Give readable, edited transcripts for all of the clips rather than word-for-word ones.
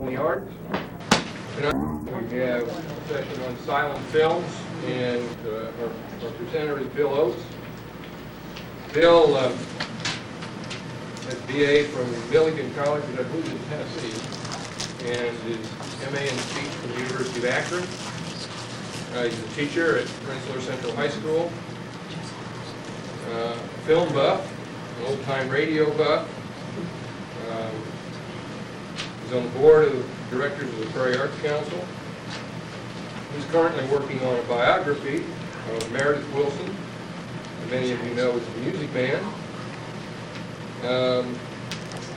the arts. Tonight we have a session on silent films, and our presenter is Bill Oates. Bill has BA from Milligan College, which I believe is in Tennessee, and his MA in speech from the University of Akron. He's a teacher at Rensselaer Central High School, film buff, an old-time radio buff. He's on the board of directors of the Prairie Arts Council. He's currently working on a biography of Meredith Willson, who many of you know is a music band.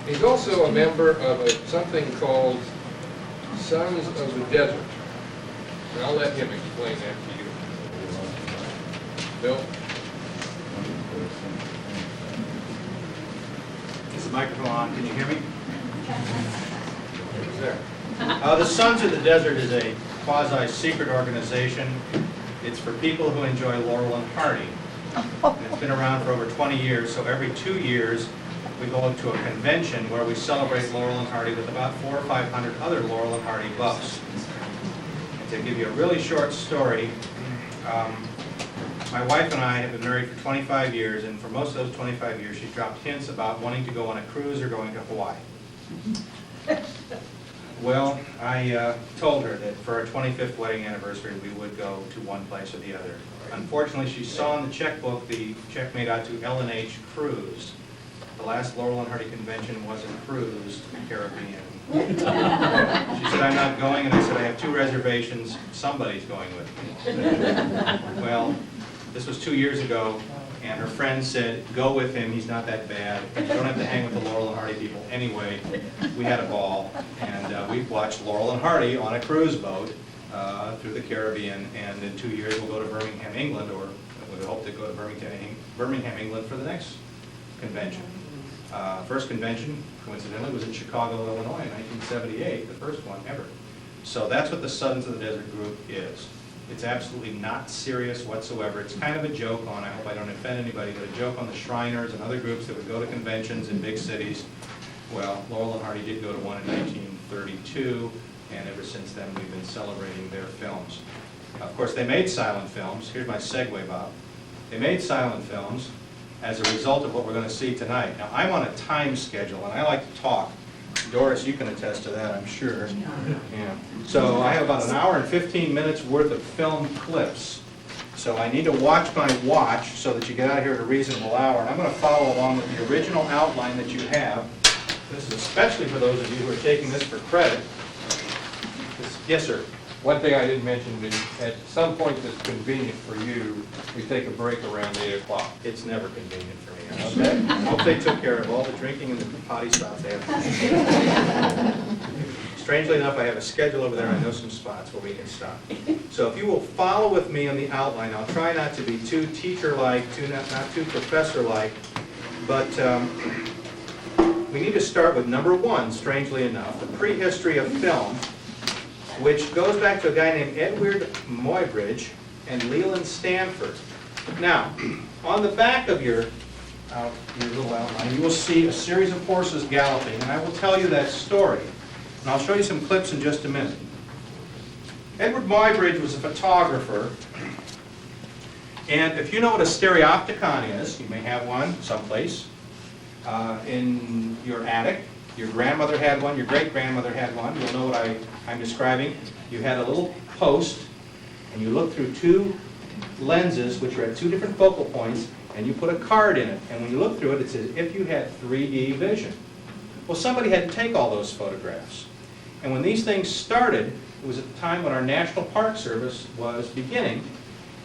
He's also a member of something called Sons of the Desert. And I'll let him explain that to you. Bill? Is the microphone on? Can you hear me? It's there. The Sons of the Desert is a quasi-secret organization. It's for people who enjoy Laurel and Hardy. And it's been around for over 20 years, so every 2 years we go to a convention where we celebrate Laurel and Hardy with about 400 or 500 other Laurel and Hardy buffs. And to give you a really short story, my wife and I have been married for 25 years, and for most of those 25 years she's dropped hints about wanting to go on a cruise or going to Hawaii. Well, I told her that for our 25th wedding anniversary we would go to one place or the other. Unfortunately, she saw in the checkbook the check made out to L&H Cruise. The last Laurel and Hardy convention was a cruise to the Caribbean. She said, "I'm not going," and I said, "I have 2 reservations. Somebody's going with me." Well, this was 2 years ago, and her friend said, "Go with him, he's not that bad. You don't have to hang with the Laurel and Hardy people." Anyway, we had a ball, and we watched Laurel and Hardy on a cruise boat through the Caribbean, and in 2 years we'll go to Birmingham, England, or we hope to go to Birmingham, England for the next convention. First convention, coincidentally, was in Chicago, Illinois in 1978, the first one ever. So that's what the Sons of the Desert group is. It's absolutely not serious whatsoever. It's kind of a joke on, I hope I don't offend anybody, but a joke on the Shriners and other groups that would go to conventions in big cities. Well, Laurel and Hardy did go to one in 1932, and ever since then we've been celebrating their films. Of course, they made silent films. Here's my segue, Bob. They made silent films as a result of what we're going to see tonight. Now, I'm on a time schedule, and I like to talk. Doris, you can attest to that, I'm sure. Yeah. So I have about an hour and 15 minutes worth of film clips. So I need to watch my watch so that you get out of here at a reasonable hour. And I'm going to follow along with the original outline that you have. This is especially for those of you who are taking this for credit. Yes, sir. One thing I didn't mention is at some point that's convenient for you, we take a break around 8 o'clock. It's never convenient for me. Okay. I hope they took care of all the drinking and the potty stops they have. Strangely enough, I have a schedule over there. I know some spots where we can stop. So if you will follow with me on the outline, I'll try not to be too teacher-like, not too professor-like, but we need to start with number 1, strangely enough, the prehistory of film, which goes back to a guy named Edward Muybridge and Leland Stanford. Now, on the back of your little outline, you will see a series of horses galloping, and I will tell you that story. And I'll show you some clips in just a minute. Edward Muybridge was a photographer, and if you know what a stereopticon is, you may have one someplace in your attic. Your grandmother had one, your great-grandmother had one. You'll know what I'm describing. You had a little post, and you look through 2 lenses, which are at 2 different focal points, and you put a card in it. And when you look through it, it's as if you had 3D vision. Well, somebody had to take all those photographs. And when these things started, it was at the time when our National Park Service was beginning.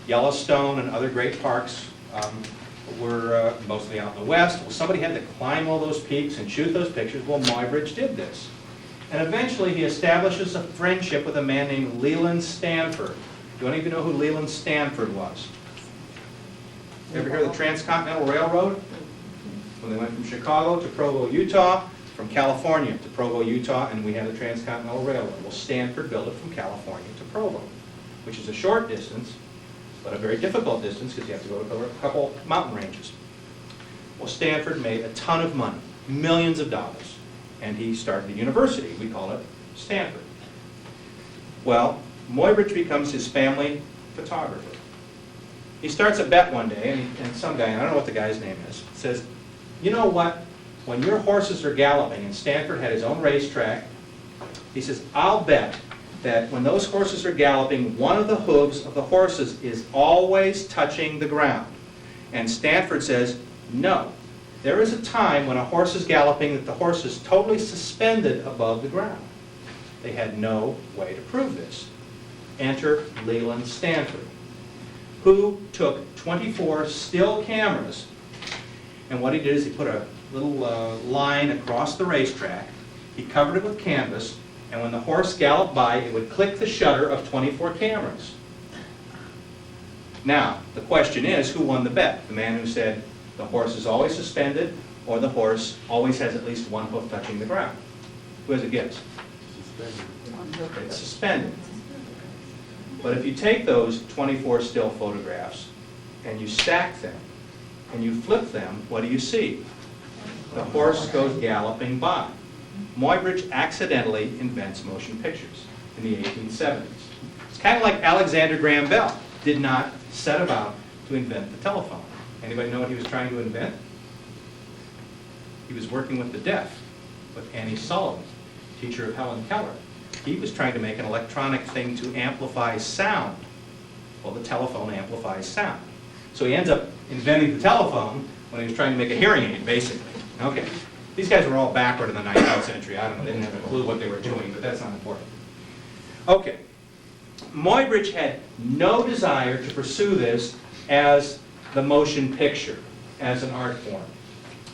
Yellowstone and other great parks were mostly out in the west. Well, somebody had to climb all those peaks and shoot those pictures. Well, Muybridge did this. And eventually he establishes a friendship with a man named Leland Stanford. Do any of you know who Leland Stanford was? You ever hear of the Transcontinental Railroad? When they went from Chicago to Provo, Utah, from California to Provo, Utah, and we had the Transcontinental Railroad. Well, Stanford built it from California to Provo, which is a short distance, but a very difficult distance because you have to go over a couple mountain ranges. Well, Stanford made a ton of money, millions of dollars, and he started a university. We call it Stanford. Well, Muybridge becomes his family photographer. He starts a bet one day, and some guy, I don't know what the guy's name is, says, you know what, when your horses are galloping, and Stanford had his own racetrack, he says, I'll bet that when those horses are galloping, one of the hooves of the horses is always touching the ground. And Stanford says, no. There is a time when a horse is galloping that the horse is totally suspended above the ground. They had no way to prove this. Enter Leland Stanford, who took 24 still cameras, and what he did is he put a little line across the racetrack, he covered it with canvas, and when the horse galloped by, it would click the shutter of 24 cameras. Now, the question is, who won the bet? The man who said the horse is always suspended, or the horse always has at least one hoof touching the ground? Who has a guess? Suspended. It's suspended. But if you take those 24 still photographs and you stack them and you flip them, what do you see? The horse goes galloping by. Muybridge accidentally invents motion pictures in the 1870s. It's kind of like Alexander Graham Bell did not set about to invent the telephone. Anybody know what he was trying to invent? He was working with the deaf, with Annie Sullivan, teacher of Helen Keller. He was trying to make an electronic thing to amplify sound. Well, the telephone amplifies sound. So he ends up inventing the telephone when he was trying to make a hearing aid, basically. Okay. These guys were all backward in the 19th century. I don't know, they didn't have a clue what they were doing, but that's not important. Okay. Muybridge had no desire to pursue this as the motion picture, as an art form.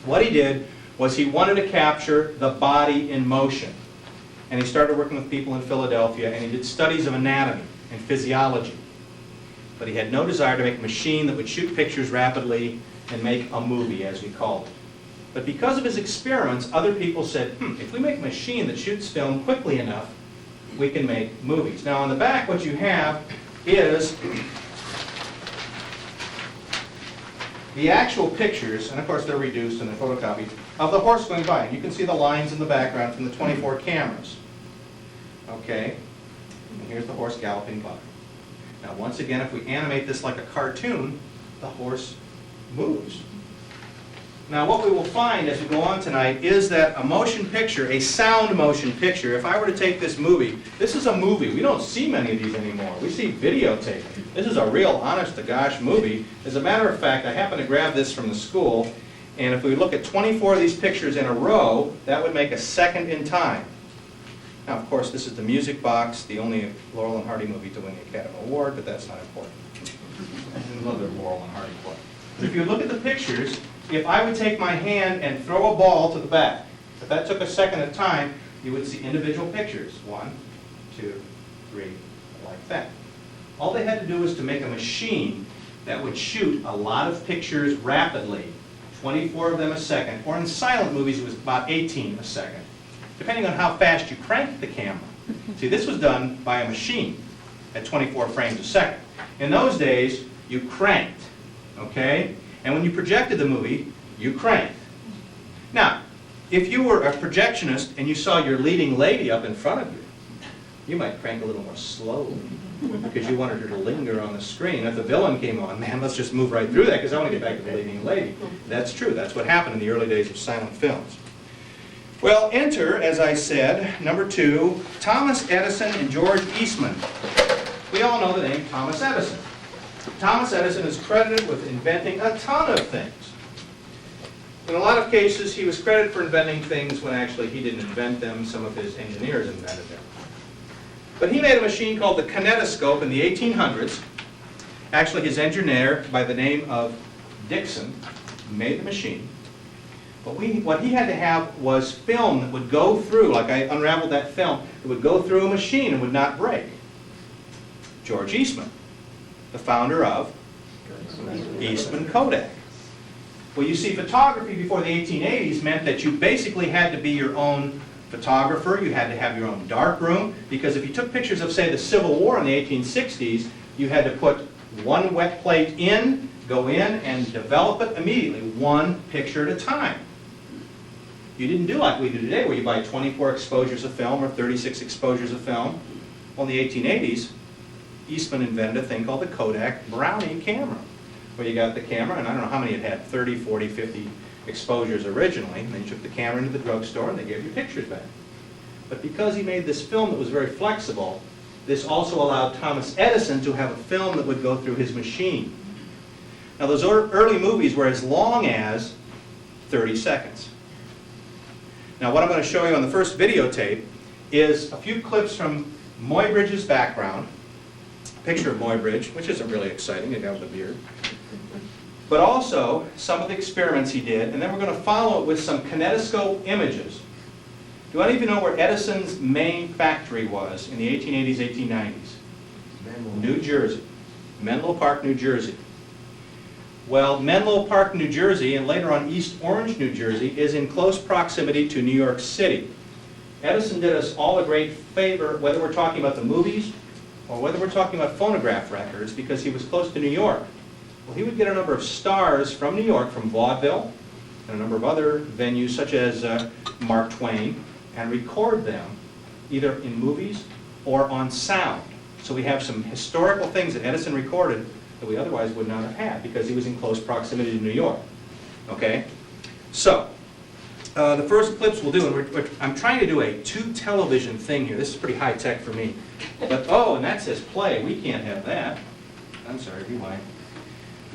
What he did was he wanted to capture the body in motion. And he started working with people in Philadelphia, and he did studies of anatomy and physiology. But he had no desire to make a machine that would shoot pictures rapidly and make a movie, as we called it. But because of his experiments, other people said, if we make a machine that shoots film quickly enough, we can make movies. Now on the back, what you have is the actual pictures, and of course they're reduced and they're photocopied, of the horse going by. And you can see the lines in the background from the 24 cameras. Okay? And here's the horse galloping by. Now once again, if we animate this like a cartoon, the horse moves. Now what we will find as we go on tonight is that a motion picture, a sound motion picture, if I were to take this movie, this is a movie. We don't see many of these anymore. We see videotape. This is a real honest-to-gosh movie. As a matter of fact, I happened to grab this from the school, and if we look at 24 of these pictures in a row, that would make a second in time. Now, of course, this is The Music Box, the only Laurel and Hardy movie to win the Academy Award, but that's not important. Another Laurel and Hardy quote. If you look at the pictures, if I would take my hand and throw a ball to the back, if that took a second of time, you would see individual pictures. 1, 2, 3, like that. All they had to do was to make a machine that would shoot a lot of pictures rapidly, 24 of them a second, or in silent movies it was about 18 a second, depending on how fast you cranked the camera. See, this was done by a machine at 24 frames a second. In those days, you cranked, okay? And when you projected the movie, you cranked. Now, if you were a projectionist and you saw your leading lady up in front of you, you might crank a little more slowly because you wanted her to linger on the screen. If the villain came on, man, let's just move right through that because I want to get back to the leading lady. That's true. That's what happened in the early days of silent films. Well, enter, as I said, number 2, Thomas Edison and George Eastman. We all know the name Thomas Edison. Thomas Edison is credited with inventing a ton of things. In a lot of cases, he was credited for inventing things when actually he didn't invent them. Some of his engineers invented them. But he made a machine called the kinetoscope in the 1800s. Actually, his engineer, by the name of Dickson, made the machine. But what he had to have was film that would go through, like I unraveled that film, it would go through a machine and would not break. George Eastman, the founder of Eastman Kodak. Well, you see, photography before the 1880s meant that you basically had to be your own photographer. You had to have your own darkroom, because if you took pictures of, say, the Civil War in the 1860s, you had to put one wet plate in, go in, and develop it immediately, one picture at a time. You didn't do like we do today, where you buy 24 exposures of film or 36 exposures of film. Well, in the 1880s, Eastman invented a thing called the Kodak Brownie camera, where you got the camera, and I don't know how many it had, 30, 40, 50 exposures originally, and then you took the camera into the drugstore and they gave you pictures back. But because he made this film that was very flexible, this also allowed Thomas Edison to have a film that would go through his machine. Now those early movies were as long as 30 seconds. Now what I'm going to show you on the first videotape is a few clips from Muybridge's background, a picture of Muybridge, which isn't really exciting, the guy with the beard, but also some of the experiments he did, and then we're going to follow it with some kinetoscope images. Do any of you know where Edison's main factory was in the 1880s, 1890s? New Jersey. Menlo Park, New Jersey. Well, Menlo Park, New Jersey, and later on East Orange, New Jersey, is in close proximity to New York City. Edison did us all a great favor, whether we're talking about the movies or whether we're talking about phonograph records, because he was close to New York. Well, he would get a number of stars from New York, from vaudeville, and a number of other venues such as Mark Twain, and record them either in movies or on sound. So we have some historical things that Edison recorded that we otherwise would not have had because he was in close proximity to New York. Okay? So, the first clips we'll do, and I'm trying to do a 2-television thing here. This is pretty high tech for me. But, oh, and that says play. We can't have that. I'm sorry, rewind.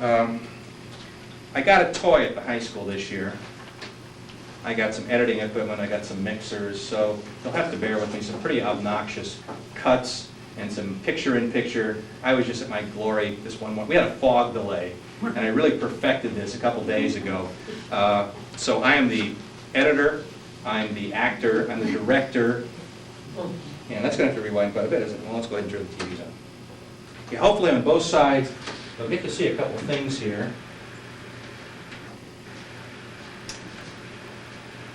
I got a toy at the high school this year. I got some editing equipment, I got some mixers, so you'll have to bear with me. Some pretty obnoxious cuts and some picture-in-picture. I was just at my glory this one. We had a fog delay, and I really perfected this a couple days ago. So I am the editor, I'm the actor, I'm the director, and that's going to have to rewind quite a bit, isn't it? Well, let's go ahead and turn the TVs on. Okay, hopefully on both sides, you'll get to see a couple of things here.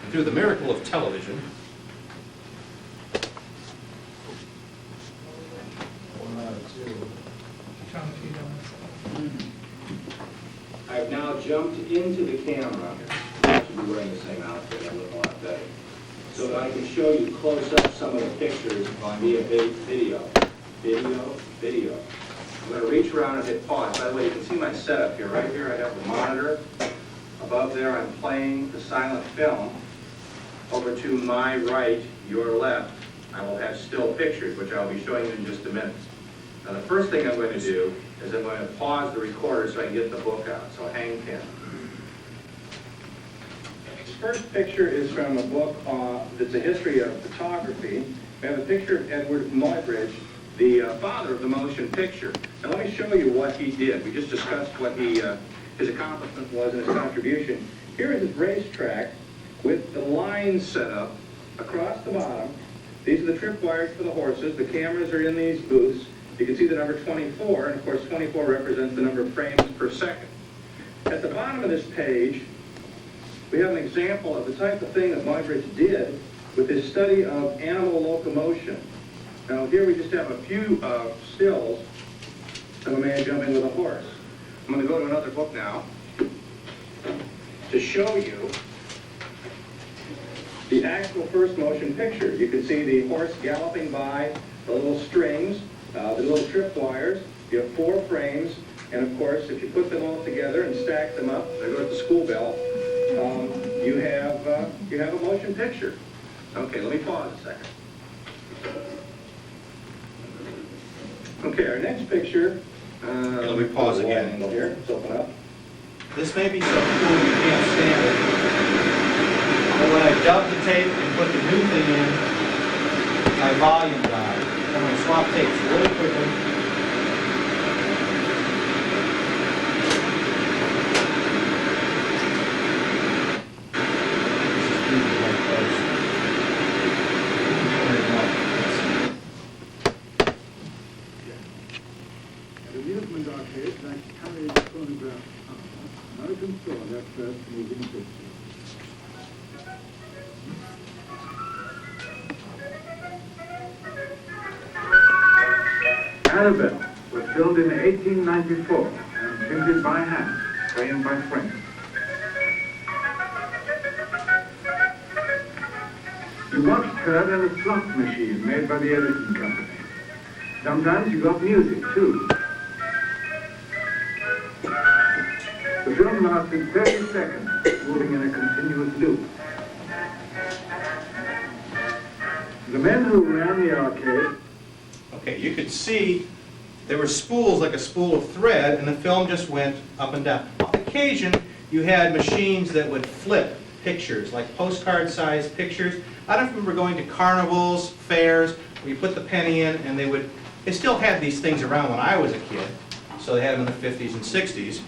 And through the miracle of television, I've now jumped into the camera. I should be wearing the same outfit, I look a lot better. So that I can show you close up some of the pictures via video. Video. I'm going to reach around and hit pause. By the way, you can see my setup here. Right here I have the monitor. Above there I'm playing the silent film. Over to my right, your left, I will have still pictures, which I'll be showing you in just a minute. Now the first thing I'm going to do is I'm going to pause the recorder so I can get the book out. So hang 10. This first picture is from a book that's a history of photography. We have a picture of Edward Muybridge, the father of the motion picture. And let me show you what he did. We just discussed what his accomplishment was and his contribution. Here is his racetrack with the lines set up across the bottom. These are the tripwires for the horses. The cameras are in these booths. You can see the number 24, and of course 24 represents the number of frames per second. At the bottom of this page, we have an example of the type of thing that Muybridge did with his study of animal locomotion. Now here we just have a few stills of a man jumping with a horse. I'm going to go to another book now to show you the actual first motion picture. You can see the horse galloping by, the little strings, the little tripwires. You have 4 frames, and of course, if you put them all together and stack them up, I go at the school bell, you have a motion picture. Okay, let me pause a second. Okay, our next picture. Let me pause again. Here, let's open up. This may be so cool you can't stand it. But when I dubbed the tape and put the new thing in, my volume died. I'm going to swap tapes really quickly. The amusement arcade like carried the phonograph out. American saw that first moving picture. Annabelle was filmed in 1894 and printed by hand, frame by frame. You watched her in a slot machine made by the Edison Company. Sometimes you got music, too. The film lasted 30 seconds, moving in a continuous loop. The men who ran the arcade... Okay, you could see there were spools like a spool of thread, and the film just went up and down. On occasion, you had machines that would flip pictures, like postcard-sized pictures. I don't remember going to carnivals, fairs, where you put the penny in, and they still had these things around when I was a kid, so they had them in the 50s and 60s.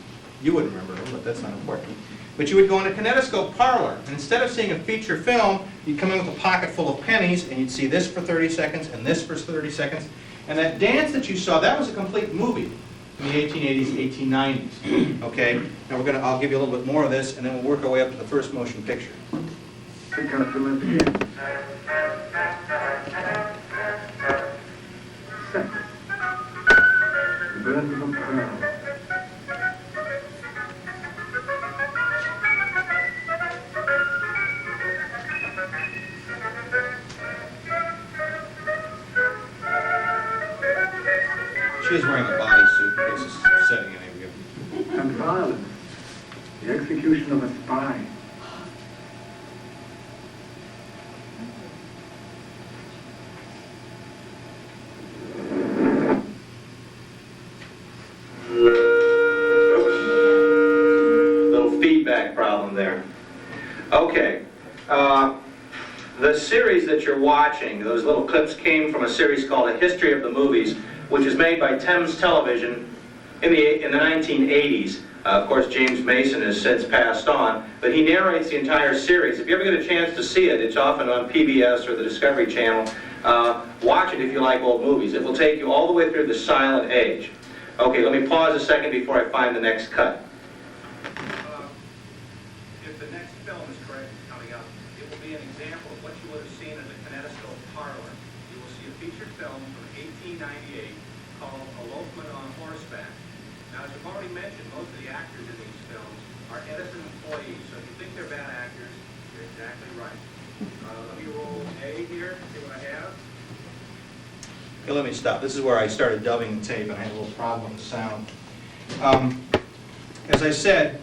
You wouldn't remember them, but that's not important. But you would go into Kinetoscope Parlor, and instead of seeing a feature film, you'd come in with a pocket full of pennies, and you'd see this for 30 seconds, and this for 30 seconds. And that dance that you saw, that was a complete movie in the 1880s, 1890s. Okay? Now I'll give you a little bit more of this, and then we'll work our way up to the first motion picture. The customers in. Sex. The birds of a pearl. She is wearing a bodysuit. This is setting in a And violence. The execution of a spy. little feedback problem there. Okay. The series that you're watching, those little clips came from a series called A History of the Movies, which is made by Thames Television in the 1980s. Of course, James Mason has since passed on, but he narrates the entire series. If you ever get a chance to see it, it's often on PBS or the Discovery Channel. Watch it if you like old movies. It will take you all the way through the Silent Age. Okay, let me pause a second before I find the next cut. If the next film is correct coming up, it will be an example of what you would have seen in the Kinetoscope Parlor. You will see a feature film from 1898 called Elopement on Horseback. Now, as I've already mentioned, most of the actors in these films are Edison employees, so if you think they're bad actors, you're exactly right. Let me roll A here, see what I have. Okay, let me stop. This is where I started dubbing the tape, and I had a little problem with the sound. As I said,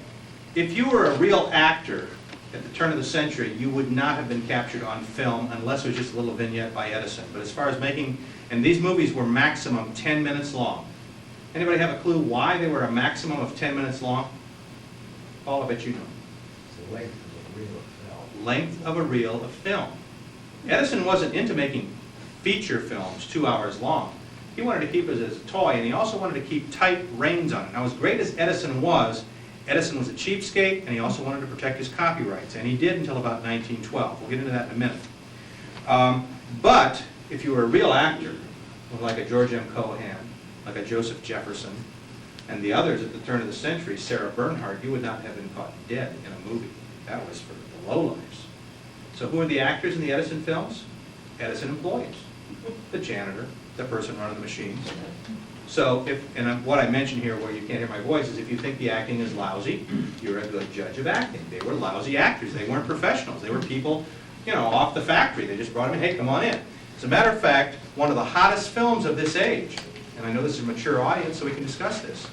if you were a real actor at the turn of the century, you would not have been captured on film unless it was just a little vignette by Edison. But as far as making, and these movies were maximum 10 minutes long. Anybody have a clue why they were a maximum of 10 minutes long? Paul, I bet you know. It's the length of a reel of film. Length of a reel of film. Edison wasn't into making feature films 2 hours long. He wanted to keep it as a toy, and he also wanted to keep tight reins on it. Now, as great as Edison was a cheapskate, and he also wanted to protect his copyrights, and he did until about 1912. We'll get into that in a minute. But if you were a real actor, like a George M. Cohan, like a Joseph Jefferson, and the others at the turn of the century, Sarah Bernhardt, you would not have been caught dead in a movie. That was for the lowlifes. So who are the actors in the Edison films? Edison employees. The janitor, the person running the machines. So and what I mentioned here where you can't hear my voice is if you think the acting is lousy, you're a good judge of acting. They were lousy actors. They weren't professionals. They were people, off the factory. They just brought them in, hey, come on in. As a matter of fact, one of the hottest films of this age, and I know this is a mature audience, so we can discuss this,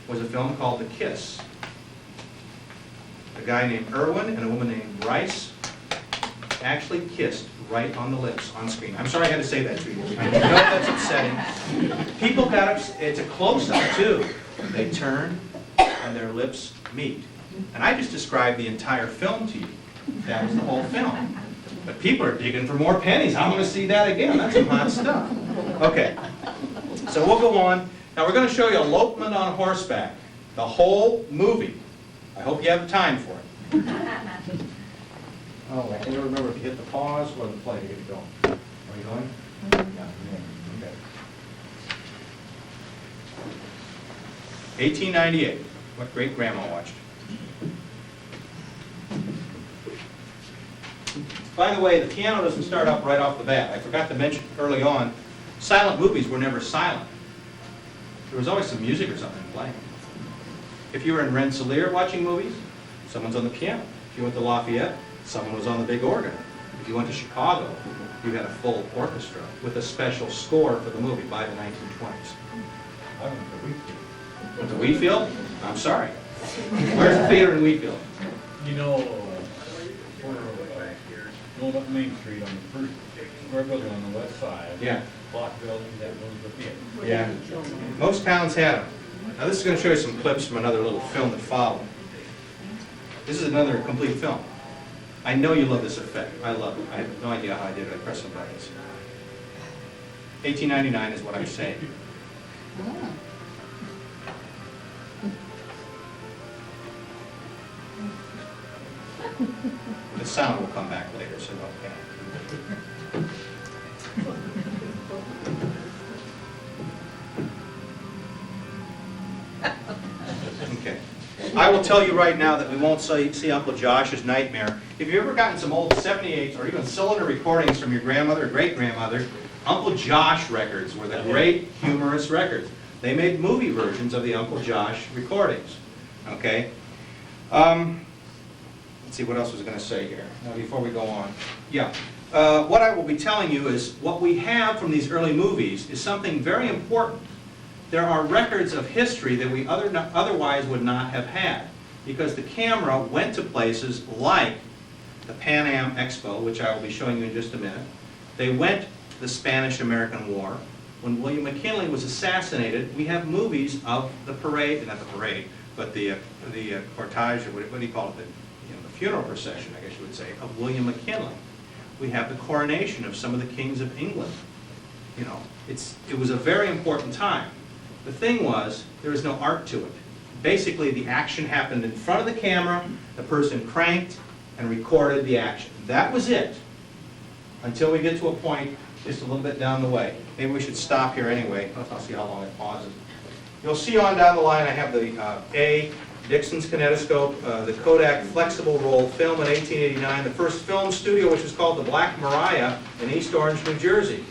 was a film called The Kiss. A guy named Irwin and a woman named Bryce actually kissed right on the lips on screen. I'm sorry I had to say that to you. I know that's upsetting. People got it's a close-up too. They turn and their lips meet. And I just described the entire film to you. That was the whole film. But people are digging for more pennies. I'm going to see that again. That's some hot stuff. Okay. So we'll go on. Now we're going to show you Elopement on Horseback. The whole movie. I hope you have time for it. Oh, I can't remember if you hit the pause or the play to get it going. Are you going? Yeah. Okay. 1898. What great grandma watched. By the way, the piano doesn't start up right off the bat. I forgot to mention early on, silent movies were never silent. There was always some music or something playing. If you were in Rensselaer watching movies, someone's on the piano. If you went to Lafayette, someone was on the big organ. If If you went to Chicago, you had a full orchestra with a special score for the movie by the 1920s. I went to Wheatfield. Went to Wheatfield? I'm sorry. Where's the theater in Wheatfield? You know, going up Main Street on the first square building on the west side. Yeah. Block building, that was the theater. Yeah. Most towns had them. Now this is going to show you some clips from another little film that followed. This is another complete film. I know you love this effect. I love it. I have no idea how I did it. I pressed some buttons. 1899 is what I'm saying. The sound will come back later, so don't panic. Okay. I will tell you right now that we won't see Uncle Josh's nightmare. If you've ever gotten some old 78s or even cylinder recordings from your grandmother or great-grandmother, Uncle Josh records were the great humorous records. They made movie versions of the Uncle Josh recordings. Okay? Let's see, what else was I going to say here before we go on. Yeah. What I will be telling you is what we have from these early movies is something very important. There are records of history that we otherwise would not have had, because the camera went to places like the Pan Am Expo, which I will be showing you in just a minute. They went to the Spanish-American War. When William McKinley was assassinated, we have movies of the parade, not the parade, but the cortege, or what do you call it, the funeral procession, I guess you would say, of William McKinley. We have the coronation of some of the kings of England. You know, it was a very important time. The thing was, there was no art to it. Basically, the action happened in front of the camera, the person cranked and recorded the action. That was it, until we get to a point just a little bit down the way. Maybe we should stop here anyway. I'll see how long it pauses. You'll see on down the line I have the Dixon's kinetoscope, the Kodak flexible roll film in 1889, the first film studio, which was called the Black Maria in East Orange, New Jersey.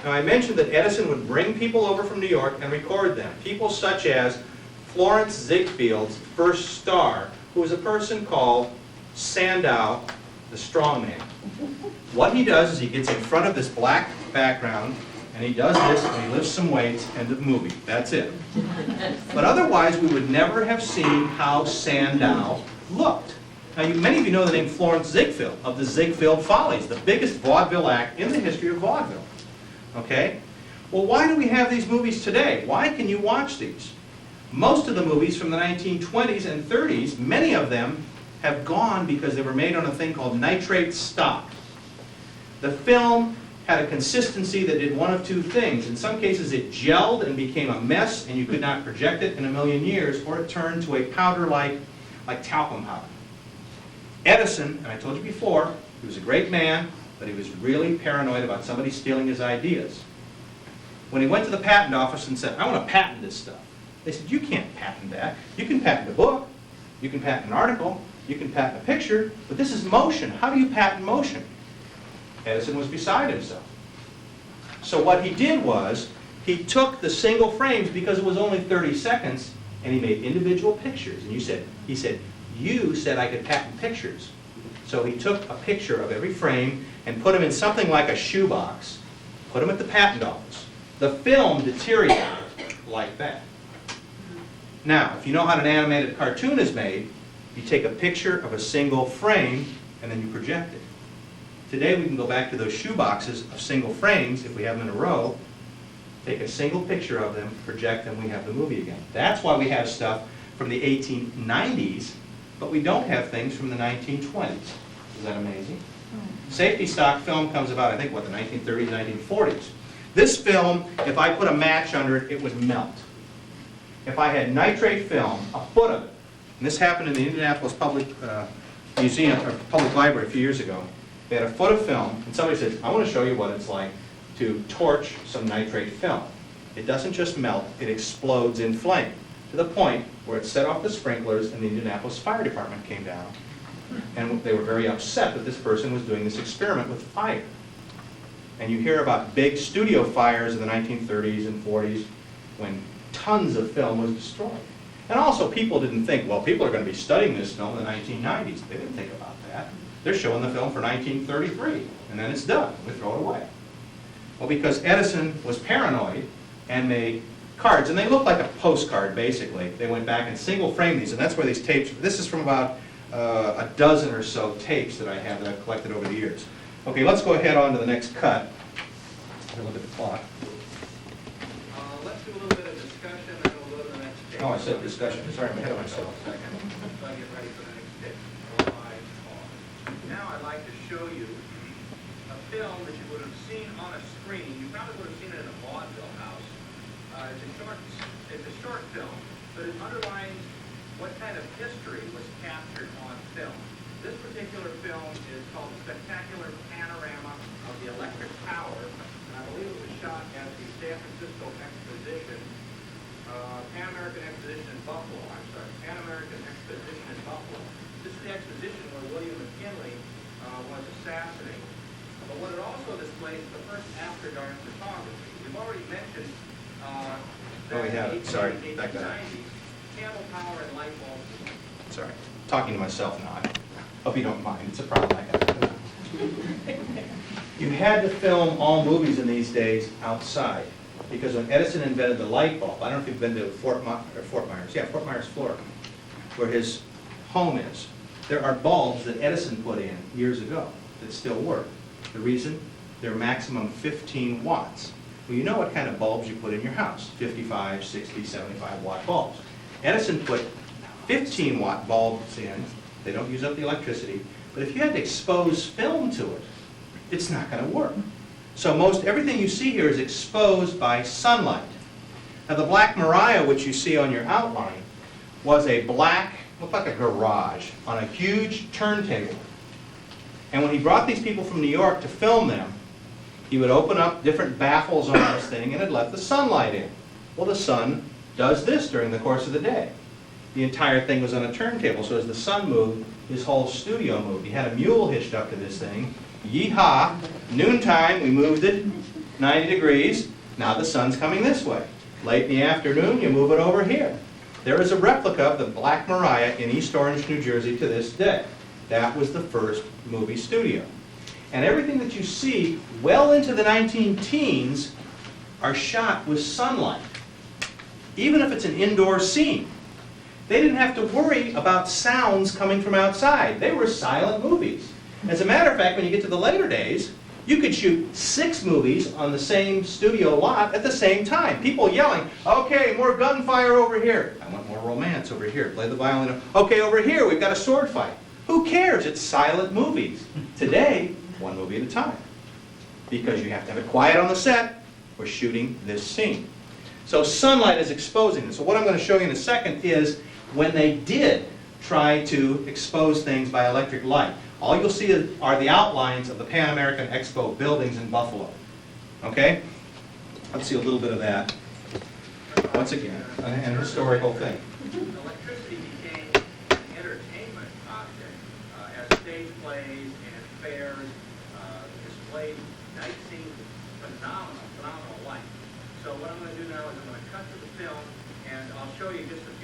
Now, I mentioned that Edison would bring people over from New York and record them. People such as Florence Ziegfeld's first star, who was a person called Sandow, the strongman. What he does is he gets in front of this black background, and he does this, and he lifts some weights, end of movie. That's it. But otherwise, we would never have seen how Sandow looked. Now, many of you know the name Florence Ziegfeld of the Ziegfeld Follies, the biggest vaudeville act in the history of vaudeville. Okay? Well, why do we have these movies today? Why can you watch these? Most of the movies from the 1920s and 30s, many of them have gone because they were made on a thing called nitrate stock. The film had a consistency that did one of two things. In some cases, it gelled and became a mess, and you could not project it in a million years, or it turned to a powder like talcum powder. Edison, and I told you before, he was a great man, but he was really paranoid about somebody stealing his ideas. When he went to the patent office and said, I want to patent this stuff, they said, you can't patent that. You can patent a book, you can patent an article, you can patent a picture, but this is motion. How do you patent motion? Edison was beside himself. So what he did was, he took the single frames, because it was only 30 seconds, and he made individual pictures. And he said, you said I could patent pictures. So he took a picture of every frame and put them in something like a shoebox, put them at the patent office. The film deteriorated like that. Now, if you know how an animated cartoon is made, you take a picture of a single frame and then you project it. Today we can go back to those shoeboxes of single frames, if we have them in a row, take a single picture of them, project them, we have the movie again. That's why we have stuff from the 1890s, but we don't have things from the 1920s. Is that amazing? Safety stock film comes about, I think, what, the 1930s, 1940s. This film, if I put a match under it, it would melt. If I had nitrate film, a foot of it, and this happened in the Indianapolis Public Museum, or Public Library a few years ago, they had a foot of film, and somebody says, I want to show you what it's like to torch some nitrate film. It doesn't just melt, it explodes in flame, to the point where it set off the sprinklers and the Indianapolis Fire Department came down. And they were very upset that this person was doing this experiment with fire. And you hear about big studio fires in the 1930s and 40s when tons of film was destroyed. And also people didn't think, well, people are going to be studying this film in the 1990s. They didn't think about that. They're showing the film for 1933, and then it's done. We throw it away. Well, because Edison was paranoid and made cards, and they look like a postcard, basically. They went back and single-framed these, and that's where these tapes, this is from about a dozen or so tapes that I have that I've collected over the years. Okay, let's go ahead on to the next cut. Have a look at the clock. Let's do a little bit of discussion, and we'll go to the next page. Oh, I said discussion. Sorry, I'm ahead of myself. So I get ready for the next page. Now I'd like to show you a film that you would have seen on a screen. You probably would have seen it in a vaudeville house. It's a short film, but it underlines what kind of history was captured on film. This particular film is called The Spectacular Panorama of the Electric Tower, and I believe it was shot at the San Francisco Exposition, Pan American Exposition in Buffalo, Pan American Exposition in Buffalo. This is the exposition where William McKinley was assassinated. But what it also displays is the first after-dark photography. We've already mentioned Oh, we have it. Sorry. in the Back that up. 1890s, candle power and light bulbs. Sorry. Talking to myself now. I hope you don't mind. It's a problem I have. You had to film all movies in these days outside, because when Edison invented the light bulb, I don't know if you've been to Fort Myers, Florida, where his home is. There are bulbs that Edison put in years ago that still work. The reason? They're maximum 15 watts. Well, you know what kind of bulbs you put in your house, 55, 60, 75 watt bulbs. Edison put 15 watt bulbs in. They don't use up the electricity, but if you had to expose film to it, it's not going to work. So everything you see here is exposed by sunlight. Now the Black Maria, which you see on your outline, was a black, looked like a garage, on a huge turntable. And when he brought these people from New York to film them, he would open up different baffles on this thing and it'd let the sunlight in. Well, the sun does this during the course of the day. The entire thing was on a turntable, so as the sun moved, his whole studio moved. He had a mule hitched up to this thing. Yeehaw! Noontime, we moved it 90 degrees. Now the sun's coming this way. Late in the afternoon, you move it over here. There is a replica of the Black Maria in East Orange, New Jersey to this day. That was the first movie studio. And everything that you see well into the 19-teens are shot with sunlight, even if it's an indoor scene. They didn't have to worry about sounds coming from outside. They were silent movies. As a matter of fact, when you get to the later days, you could shoot 6 movies on the same studio lot at the same time. People yelling, okay, more gunfire over here. I want more romance over here. Play the violin. Okay, over here, we've got a sword fight. Who cares? It's silent movies. Today, 1 movie at a time. Because you have to have it quiet on the set. We're shooting this scene. So sunlight is exposing this. So what I'm going to show you in a second is when they did try to expose things by electric light. All you'll see are the outlines of the Pan American Expo buildings in Buffalo. Okay? Let's see a little bit of that. Once again, an historical thing. Electricity became an entertainment object as stage plays and fairs displayed night scenes with phenomenal light. So what I'm going to do now is I'm going to cut to the film, and I'll show you just a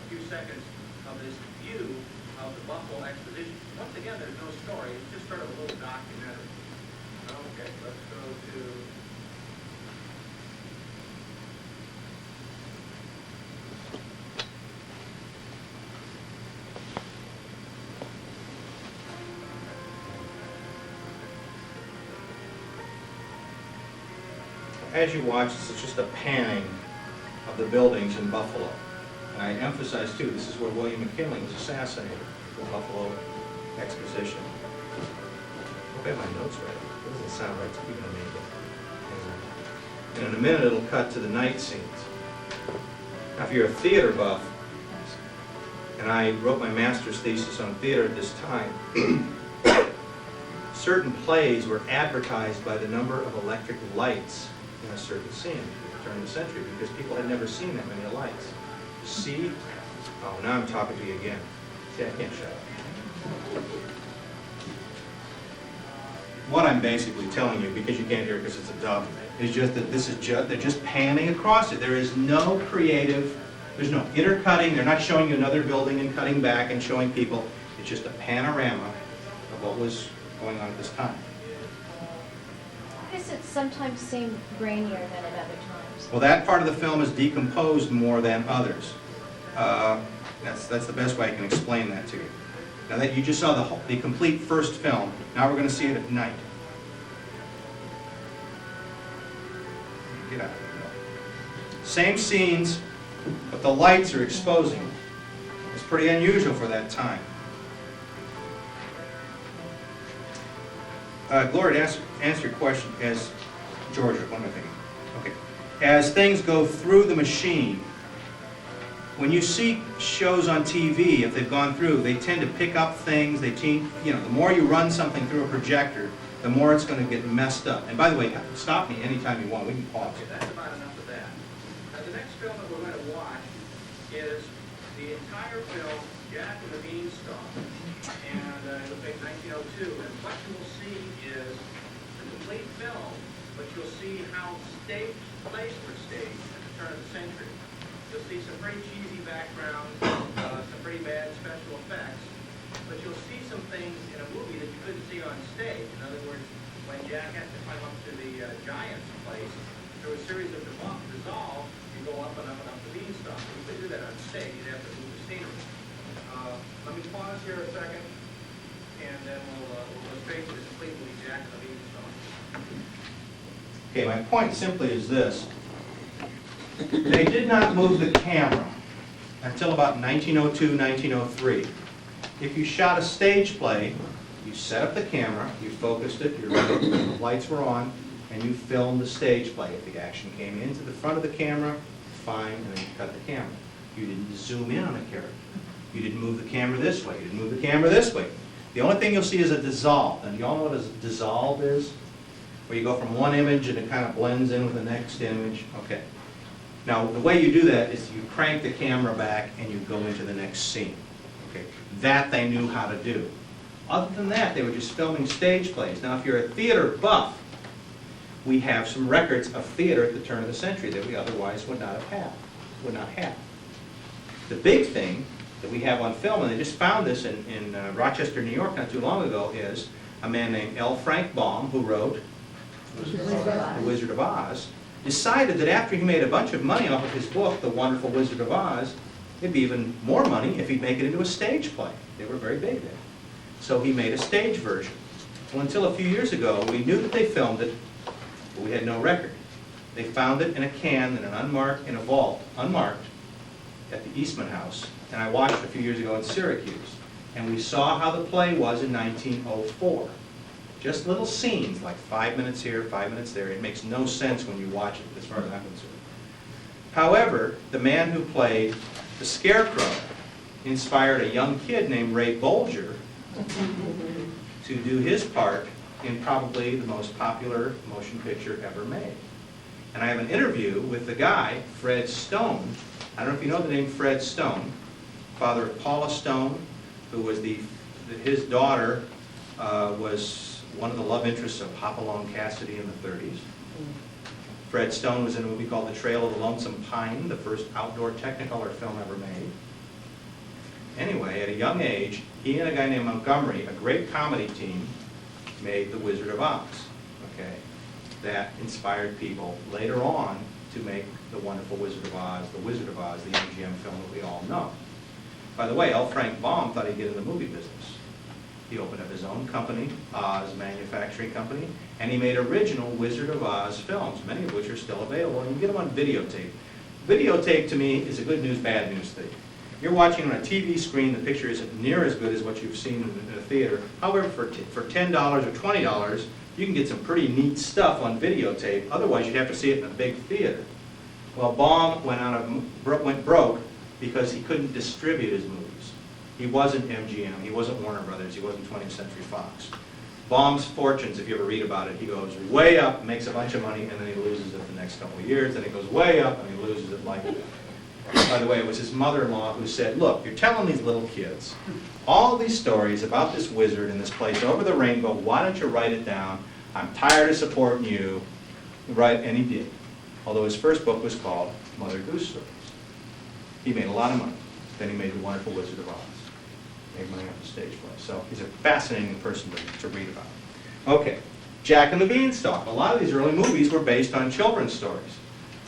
few seconds of this view of the Buffalo Exposition. Once again, there's no story. It's just sort of a little documentary. Okay, let's go to... As you watch, this is just a panning of the buildings in Buffalo. And I emphasize, too, this is where William McKinley was assassinated, the Buffalo Exposition. I have my notes right. It doesn't sound right to even make it. And in a minute, it'll cut to the night scenes. Now, if you're a theater buff, and I wrote my master's thesis on theater at this time, certain plays were advertised by the number of electric lights in a certain scene during the century because people had never seen that many lights. See? Oh, now I'm talking to you again. See, I can't shut up. What I'm basically telling you, because you can't hear it because it's a dub, is just that this is they're just panning across it. There is no creative, there's no intercutting. They're not showing you another building and cutting back and showing people. It's just a panorama of what was going on at this time. I guess it sometimes seemed grainier than at other times. Well, that part of the film is decomposed more than others. That's the best way I can explain that to you. Now that you just saw the complete first film, now we're going to see it at night. Get out of here. Same scenes, but the lights are exposing. It's pretty unusual for that time. Gloria, to answer your question, as Georgia, what am I thinking? Okay. As things go through the machine, when you see shows on TV, if they've gone through, they tend to pick up things. The more you run something through a projector, the more it's going to get messed up. And by the way, stop me anytime you want. We can pause. Okay, that's about enough of that. Now, the next film that we're going to watch is the entire film, Jack and the Beanstalk, and it'll take 1902. And what you will see is the complete film, but you'll see how plays were staged at the turn of the century. You'll see some pretty cheesy backgrounds, some pretty bad special effects, but you'll see some things in a movie that you couldn't see on stage. In other words, when Jack has to climb up to the giant's place, through a series of dissolves, you go up and up and up the beanstalk. You couldn't do that on stage. You'd have to move the scenery. Let me pause here a second, and then we'll go straight to the complete movie, Jack and the Beanstalk. Okay, my point simply is this. They did not move the camera until about 1902, 1903. If you shot a stage play, you set up the camera, you focused it, your lights were on, and you filmed the stage play. If the action came into the front of the camera, fine, and then you cut the camera. You didn't zoom in on a character. You didn't move the camera this way. You didn't move the camera this way. The only thing you'll see is a dissolve. And do you all know what a dissolve is? Where you go from one image and it kind of blends in with the next image. Okay. Now, the way you do that is you crank the camera back and you go into the next scene. Okay. That they knew how to do. Other than that, they were just filming stage plays. Now, if you're a theater buff, we have some records of theater at the turn of the century that we otherwise would not have. The big thing that we have on film, and they just found this in Rochester, New York not too long ago, is a man named L. Frank Baum, who wrote The Wizard of Oz, decided that after he made a bunch of money off of his book, The Wonderful Wizard of Oz, it'd be even more money if he'd make it into a stage play. They were very big then. So he made a stage version. Well, until a few years ago, we knew that they filmed it, but we had no record. They found it in a can, in a vault, unmarked, at the Eastman House, and I watched it a few years ago in Syracuse. And we saw how the play was in 1904. Just little scenes, like 5 minutes here, 5 minutes there. It makes no sense when you watch it, as far as I'm concerned. However, the man who played the Scarecrow inspired a young kid named Ray Bolger to do his part in probably the most popular motion picture ever made. And I have an interview with the guy, Fred Stone. I don't know if you know the name Fred Stone, father of Paula Stone, who was his daughter was one of the love interests of Hopalong Cassidy in the 30s. Fred Stone was in a movie called The Trail of the Lonesome Pine, the first outdoor Technicolor film ever made. Anyway, at a young age, he and a guy named Montgomery, a great comedy team, made The Wizard of Oz. Okay, that inspired people later on to make The Wonderful Wizard of Oz, The Wizard of Oz, the MGM film that we all know. By the way, L. Frank Baum thought he'd get in the movie business. He opened up his own company, Oz Manufacturing Company, and he made original Wizard of Oz films, many of which are still available, and you can get them on videotape. Videotape, to me, is a good news, bad news thing. You're watching on a TV screen, the picture isn't near as good as what you've seen in a theater. However, for $10 or $20, you can get some pretty neat stuff on videotape. Otherwise, you'd have to see it in a big theater. Well, Baum went broke because he couldn't distribute his movies. He wasn't MGM, he wasn't Warner Brothers, he wasn't 20th Century Fox. Baum's fortunes, if you ever read about it, he goes way up, makes a bunch of money, and then he loses it the next couple of years, then he goes way up, and he loses it like that. By the way, it was his mother-in-law who said, look, you're telling these little kids all these stories about this wizard in this place over the rainbow, why don't you write it down? I'm tired of supporting you. Right, and he did. Although his first book was called Mother Goose Stories. He made a lot of money. Then he made The Wonderful Wizard of Oz. made money off the stage play. So he's a fascinating person to read about. Okay, Jack and the Beanstalk. A lot of these early movies were based on children's stories.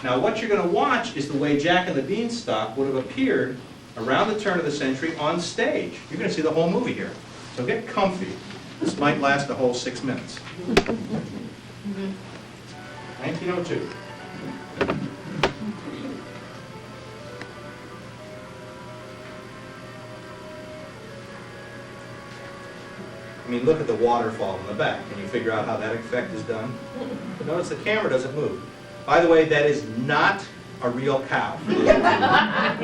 Now what you're going to watch is the way Jack and the Beanstalk would have appeared around the turn of the century on stage. You're going to see the whole movie here. So get comfy. This might last a whole 6 minutes. 1902. I mean, look at the waterfall in the back. Can you figure out how that effect is done? But notice the camera doesn't move. By the way, that is not a real cow. I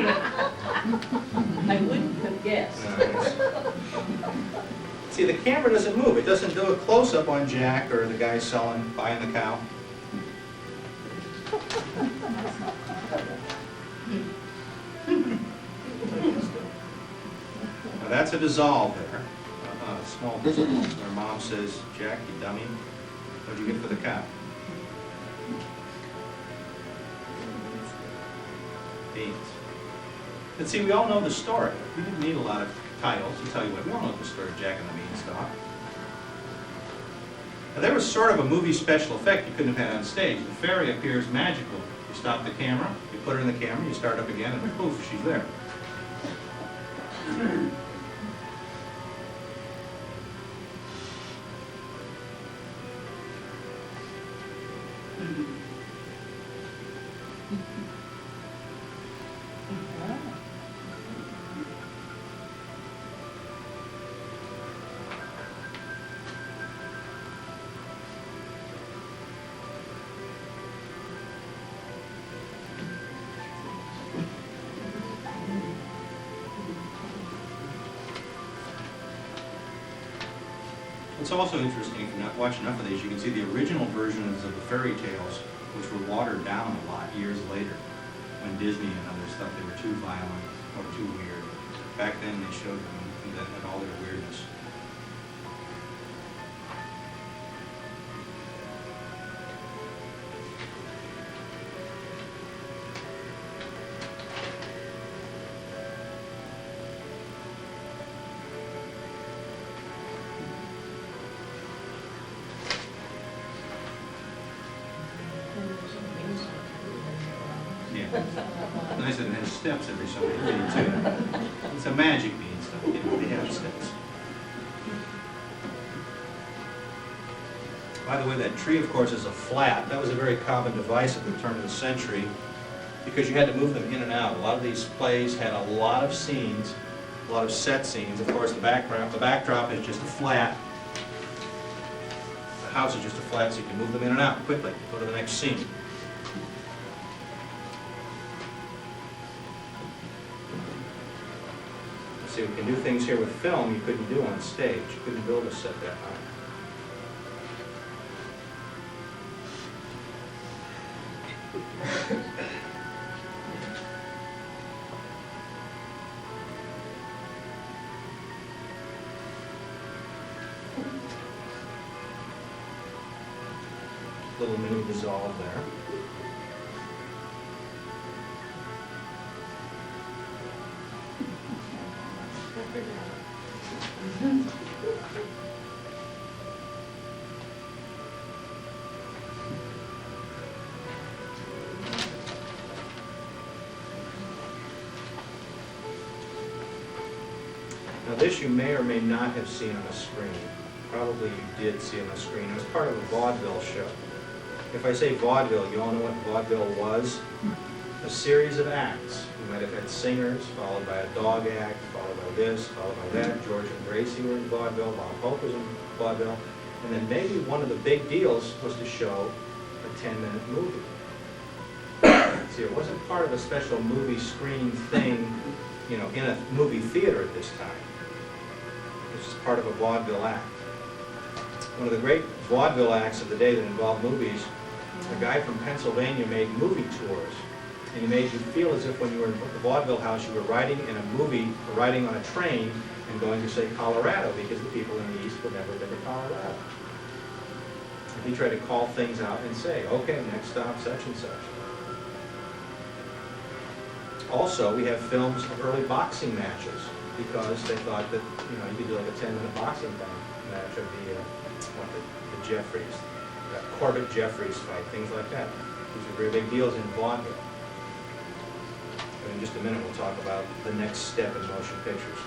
wouldn't have guessed. See, the camera doesn't move. It doesn't do a close-up on Jack or the guy buying the cow. Now that's a dissolve there. A small dissolve. Their mom says, "Jack, you dummy, what'd you get for the cow?" Beans. But see, we all know the story. We didn't need a lot of titles to tell you what. We all know the story of Jack and the Beanstalk. Now, there was sort of a movie special effect you couldn't have had on stage. The fairy appears magical. You stop the camera, you put her in the camera, you start up again, and poof, she's there. It's also interesting, if you watch enough of these, you can see the original versions of the fairy tales, which were watered down a lot years later, when Disney and others thought they were too violent or too weird. Back then, they showed them in all their weirdness. Nice that it has steps every so often too. It's a magic beanstalk, you know, they have steps. By the way, that tree, of course, is a flat. That was a very common device at the turn of the century because you had to move them in and out. A lot of these plays had a lot of scenes, a lot of set scenes. Of course, the backdrop is just a flat. The house is just a flat, so you can move them in and out quickly. Go to the next scene. See, we can do things here with film you couldn't do on stage. You couldn't build a set that high. Little mini dissolve there. Now this you may or may not have seen on a screen. Probably you did see on a screen. It was part of a vaudeville show. If I say vaudeville, you all know what vaudeville was? A series of acts. You might have had singers, followed by a dog act, followed by this, followed by that. George and Gracie were in vaudeville, Bob Hope was in vaudeville. And then maybe one of the big deals was to show a 10-minute movie. See, it wasn't part of a special movie screen thing, you know, in a movie theater at this time. It was just part of a vaudeville act. One of the great vaudeville acts of the day that involved movies, a guy from Pennsylvania made movie tours. And he made you feel as if when you were in the vaudeville house, you were riding in a movie, or riding on a train, and going to, say, Colorado, because the people in the East would never been to Colorado. And he tried to call things out and say, okay, next stop, such and such. Also, we have films of early boxing matches. because they thought that, you know, you could do like a 10-minute boxing match of the Jeffries, Corbett-Jeffries fight, things like that. These are very big deals in vaudeville. And in just a minute, we'll talk about the next step in motion pictures.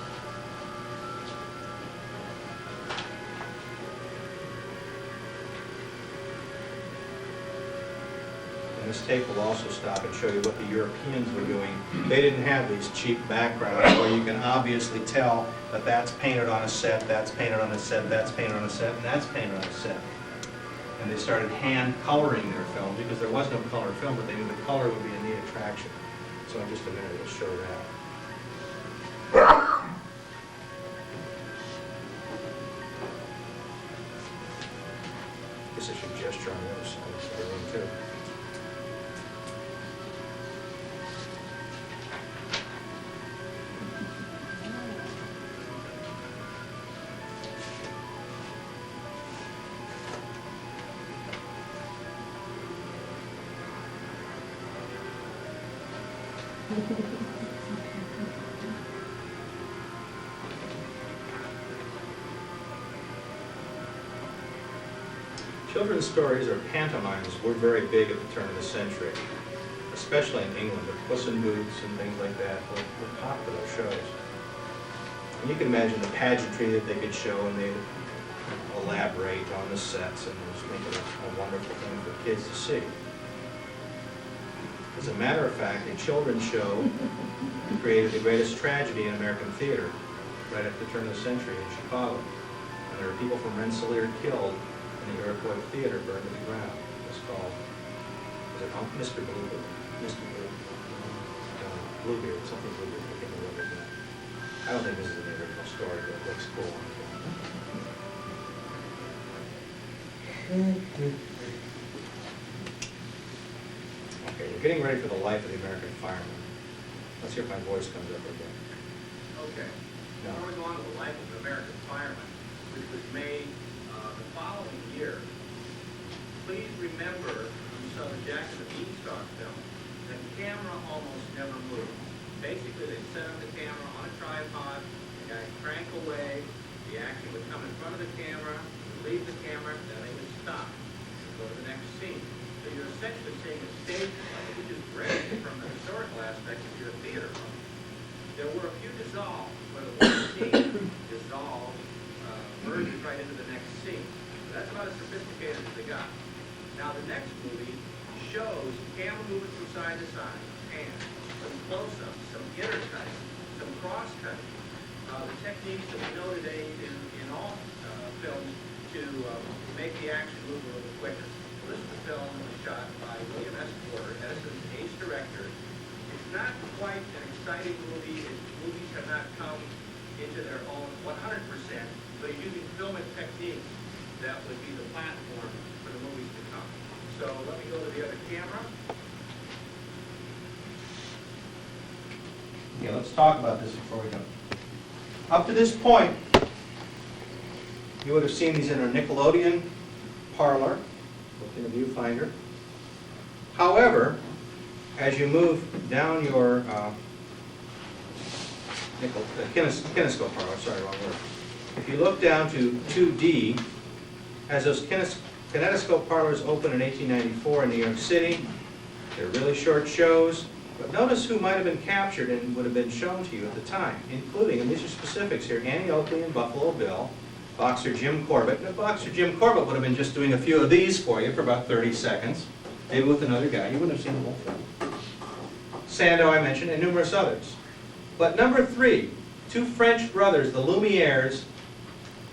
And this tape will also stop and show you what the Europeans were doing. They didn't have these cheap backgrounds where you can obviously tell that that's painted on a set, that's painted on a set, that's painted on a set, and that's painted on a set. And they started hand coloring their film because there was no color film, but they knew the color would be a neat attraction. So in just a minute, we'll show that. Guess I should gesture on the other side of the room too. Children's stories or pantomimes were very big at the turn of the century, especially in England. The Puss in Boots and things like that were popular shows. And you can imagine the pageantry that they could show, and they would elaborate on the sets and just make it a wonderful thing for kids to see. As a matter of fact, a children's show created the greatest tragedy in American theater right at the turn of the century in Chicago. And there were people from Rensselaer killed in the Iroquois Theater burned to the ground. It was called, was it Mr. Bluebeard? Mr. Bluebeard, something Bluebeard, I can't remember his name. I don't think this is an original story, but it looks cool. Okay, we're getting ready for the life of the American fireman. Let's hear if my voice comes up again. Okay. No. Before we go on to the life of the American fireman, which was made the following year, please remember, you saw the Jack and the Beanstalk film, the camera almost never moved. Basically, they set up the camera on a tripod, the guy crank away, the action would come in front of the camera, leave the camera, then they would stop and go to the next scene. So you're essentially seeing a stage play, which is great from the historical aspect of your theater. There were a few dissolves, where the one scene dissolves, merges right into the next scene. So that's about as sophisticated as they got. Now the next movie shows camera moving from side to side, and some close-ups, some intercutting, some cross-cutting. The techniques that we know today in all films to make the action move a little quicker. So this is the film that was shot by William S. Porter, Edison's ace director. It's not quite an exciting movie. Movies have not come into their own 100%, but using filmic techniques that would be the platform for the movies to come. So let me go to the other camera. Yeah, let's talk about this before we go. Up to this point, you would have seen these in our Nickelodeon parlor, in the viewfinder. However, as you move down your kinescope parlor, sorry, wrong word. If you look down to 2D, as those kinetoscope parlors opened in 1894 in New York City, they're really short shows, but notice who might have been captured and would have been shown to you at the time, including, and these are specifics here, Annie Oakley and Buffalo Bill, boxer Jim Corbett. Now, boxer Jim Corbett would have been just doing a few of these for you for about 30 seconds, maybe with another guy. You wouldn't have seen the whole film. Sandow, I mentioned, and numerous others. But number 3, 2 French brothers, the Lumieres,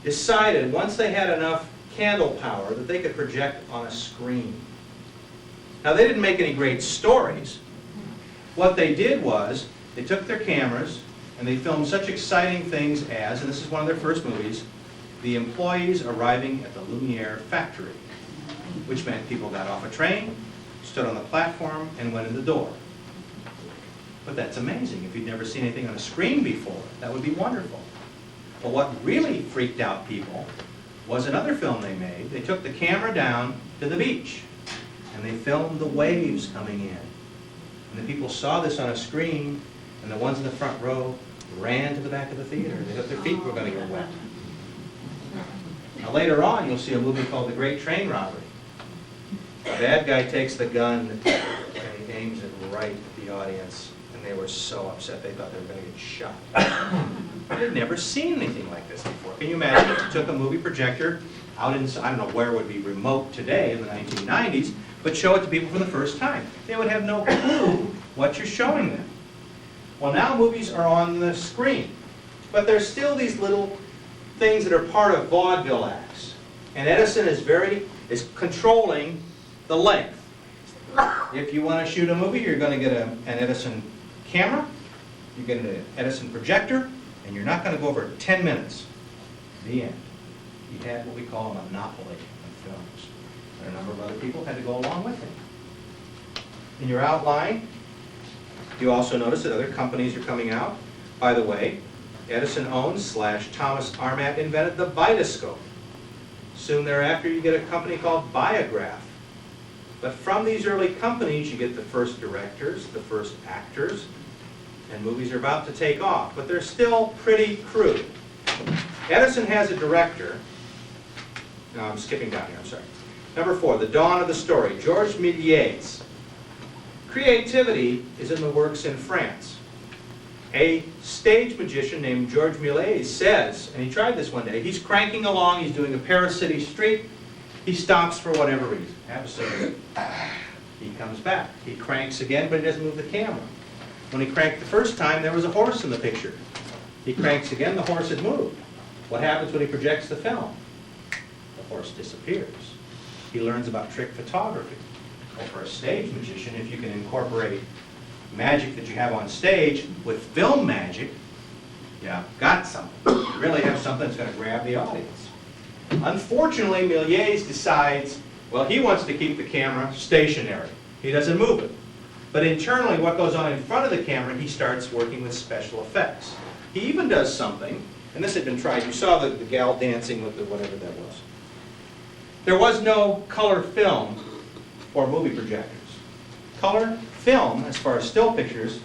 decided once they had enough candle power that they could project on a screen. Now, they didn't make any great stories. What they did was, they took their cameras and they filmed such exciting things as, and this is one of their first movies, the employees arriving at the Lumiere factory, which meant people got off a train, stood on the platform, and went in the door. But that's amazing. If you'd never seen anything on a screen before, that would be wonderful. But what really freaked out people was another film they made. They took the camera down to the beach, and they filmed the waves coming in. And the people saw this on a screen, and the ones in the front row ran to the back of the theater. They thought their feet were going to get wet. Now later on, you'll see a movie called The Great Train Robbery. The bad guy takes the gun and he aims it right at the audience, and they were so upset they thought they were going to get shot. They'd never seen anything like this before. Can you imagine if you took a movie projector out in, I don't know where it would be remote today in the 1990s, but show it to people for the first time? They would have no clue what you're showing them. Well, now movies are on the screen, but there's still these little things that are part of vaudeville acts. And Edison is controlling the length. If you want to shoot a movie, you're going to get an Edison camera, you get an Edison projector, and you're not going to go over 10 minutes. The end. He had what we call a monopoly of films. And a number of other people had to go along with him. In your outline, you also notice that other companies are coming out. By the way, Edison owns / Thomas Armat invented the Vitascope. Soon thereafter, you get a company called Biograph. But from these early companies, you get the first directors, the first actors, and movies are about to take off. But they're still pretty crude. Edison has a director. No, I'm skipping down here, I'm sorry. Number 4, The Dawn of the Story, Georges Méliès. Creativity is in the works in France. A stage magician named Georges Méliès says, and he tried this one day, he's cranking along, he's doing a Paris city street, he stops for whatever reason. Absolutely. He comes back. He cranks again, but he doesn't move the camera. When he cranked the first time, there was a horse in the picture. He cranks again, the horse had moved. What happens when he projects the film? The horse disappears. He learns about trick photography. Well, for a stage magician, if you can incorporate magic that you have on stage with film magic, yeah, got something. You really have something that's going to grab the audience. Unfortunately, Méliès decides, well, he wants to keep the camera stationary. He doesn't move it. But internally, what goes on in front of the camera, he starts working with special effects. He even does something, and this had been tried. You saw the gal dancing with the whatever that was. There was no color film for movie projectors. Color film, as far as still pictures,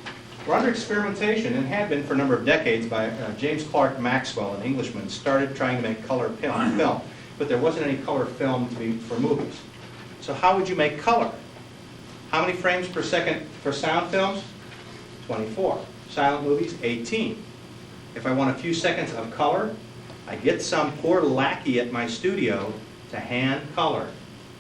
were under experimentation and had been for a number of decades by James Clerk Maxwell, an Englishman, started trying to make color film. But there wasn't any color film for movies. So how would you make color? How many frames per second for sound films? 24. Silent movies, 18. If I want a few seconds of color, I get some poor lackey at my studio to hand color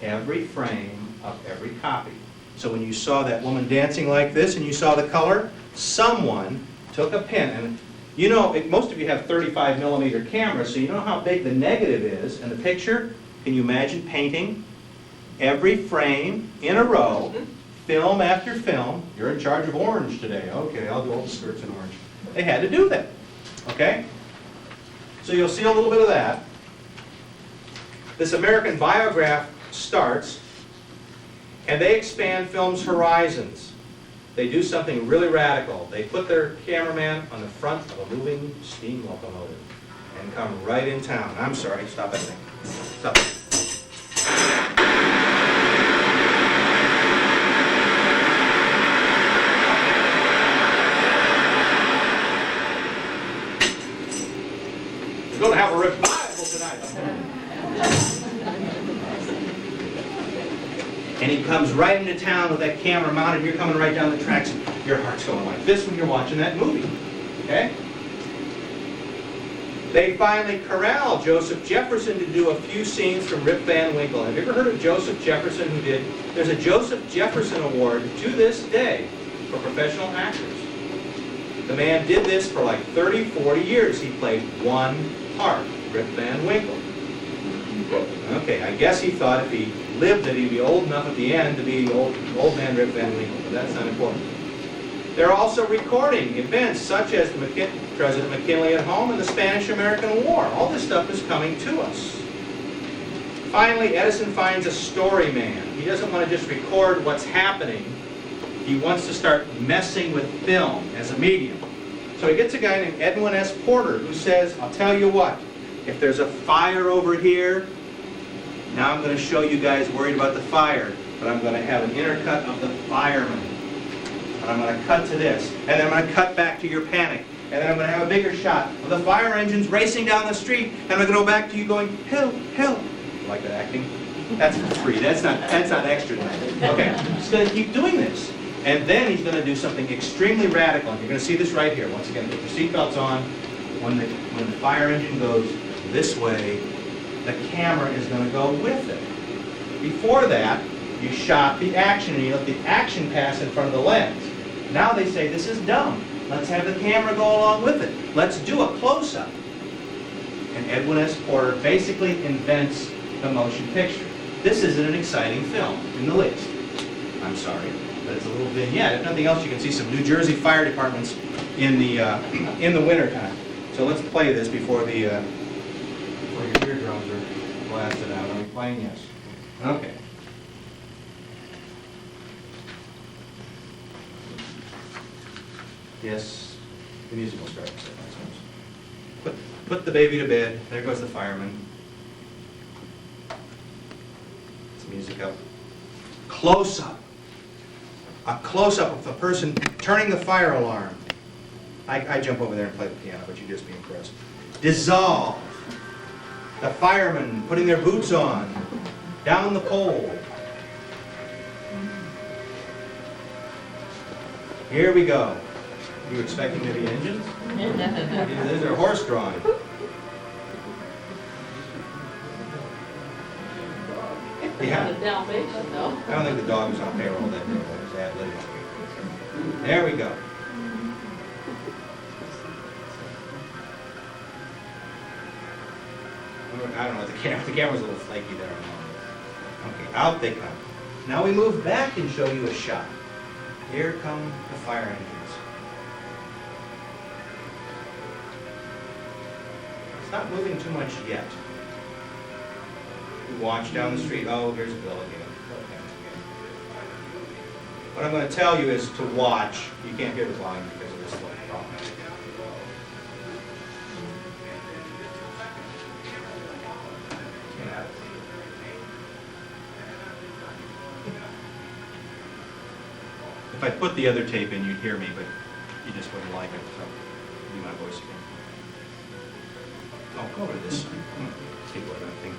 every frame of every copy. So when you saw that woman dancing like this and you saw the color, someone took a pen, and you know, most of you have 35 millimeter cameras, so you know how big the negative is in the picture. Can you imagine painting every frame in a row, film after film? You're in charge of orange today. Okay, I'll do all the skirts in orange. They had to do that, okay? So you'll see a little bit of that. This American Biograph starts, and they expand film's horizons. They do something really radical. They put their cameraman on the front of a moving steam locomotive and come right in town. I'm sorry, stop that thing. Stop it. We're going to have a revival tonight. And he comes right into town with that camera mounted. You're coming right down the tracks. Your heart's going like this when you're watching that movie. Okay? They finally corral Joseph Jefferson to do a few scenes from Rip Van Winkle. Have you ever heard of Joseph Jefferson who did? There's a Joseph Jefferson Award to this day for professional actors. The man did this for like 30, 40 years. He played one part, Rip Van Winkle. Okay, I guess he thought if he lived it, he'd be old enough at the end to be old man Rip Van Winkle, but that's not important. They're also recording events such as President McKinley at home and the Spanish-American War. All this stuff is coming to us. Finally, Edison finds a story man. He doesn't want to just record what's happening. He wants to start messing with film as a medium. So he gets a guy named Edwin S. Porter who says, I'll tell you what, if there's a fire over here, now I'm going to show you guys worried about the fire, but I'm going to have an intercut of the fireman. And I'm going to cut to this. And then I'm going to cut back to your panic. And then I'm going to have a bigger shot of the fire engines racing down the street, and I'm going to go back to you going, help, help. You like that acting? That's for free. That's not extra tonight. Okay, he's going to keep doing this. And then he's going to do something extremely radical. And you're going to see this right here. Once again, put your seatbelts on. When the fire engine goes this way, the camera is going to go with it. Before that, you shot the action, and you let the action pass in front of the lens. Now they say, this is dumb. Let's have the camera go along with it. Let's do a close-up. And Edwin S. Porter basically invents the motion picture. This isn't an exciting film in the least. I'm sorry, but it's a little vignette. If nothing else, you can see some New Jersey fire departments in the wintertime. So let's play this before your eardrums are blasted out. Are we playing? Yes. Okay. Yes, the music will start. Put the baby to bed. There goes the fireman. It's music up. Close up. A close up of the person turning the fire alarm. I jump over there and play the piano, but you'd just be impressed. Dissolve. The firemen putting their boots on. Down the pole. Here we go. You expecting there to be engines? These are horse-drawn. Yeah. The Dalmatian, though. I don't think the dog was on payroll that day. That was ad-lib. There we go. I don't know, the camera's a little flaky there. Okay, out they come. Now we move back and show you a shot. Here come the fire engines. It's not moving too much yet. We watch down the street. Oh, here's Bill again. Okay. What I'm going to tell you is to watch. You can't hear the volume because of this little problem. Yeah. If I put the other tape in, you'd hear me, but you just wouldn't like it. So, do my voice again. Oh, go over to this side. See what I think.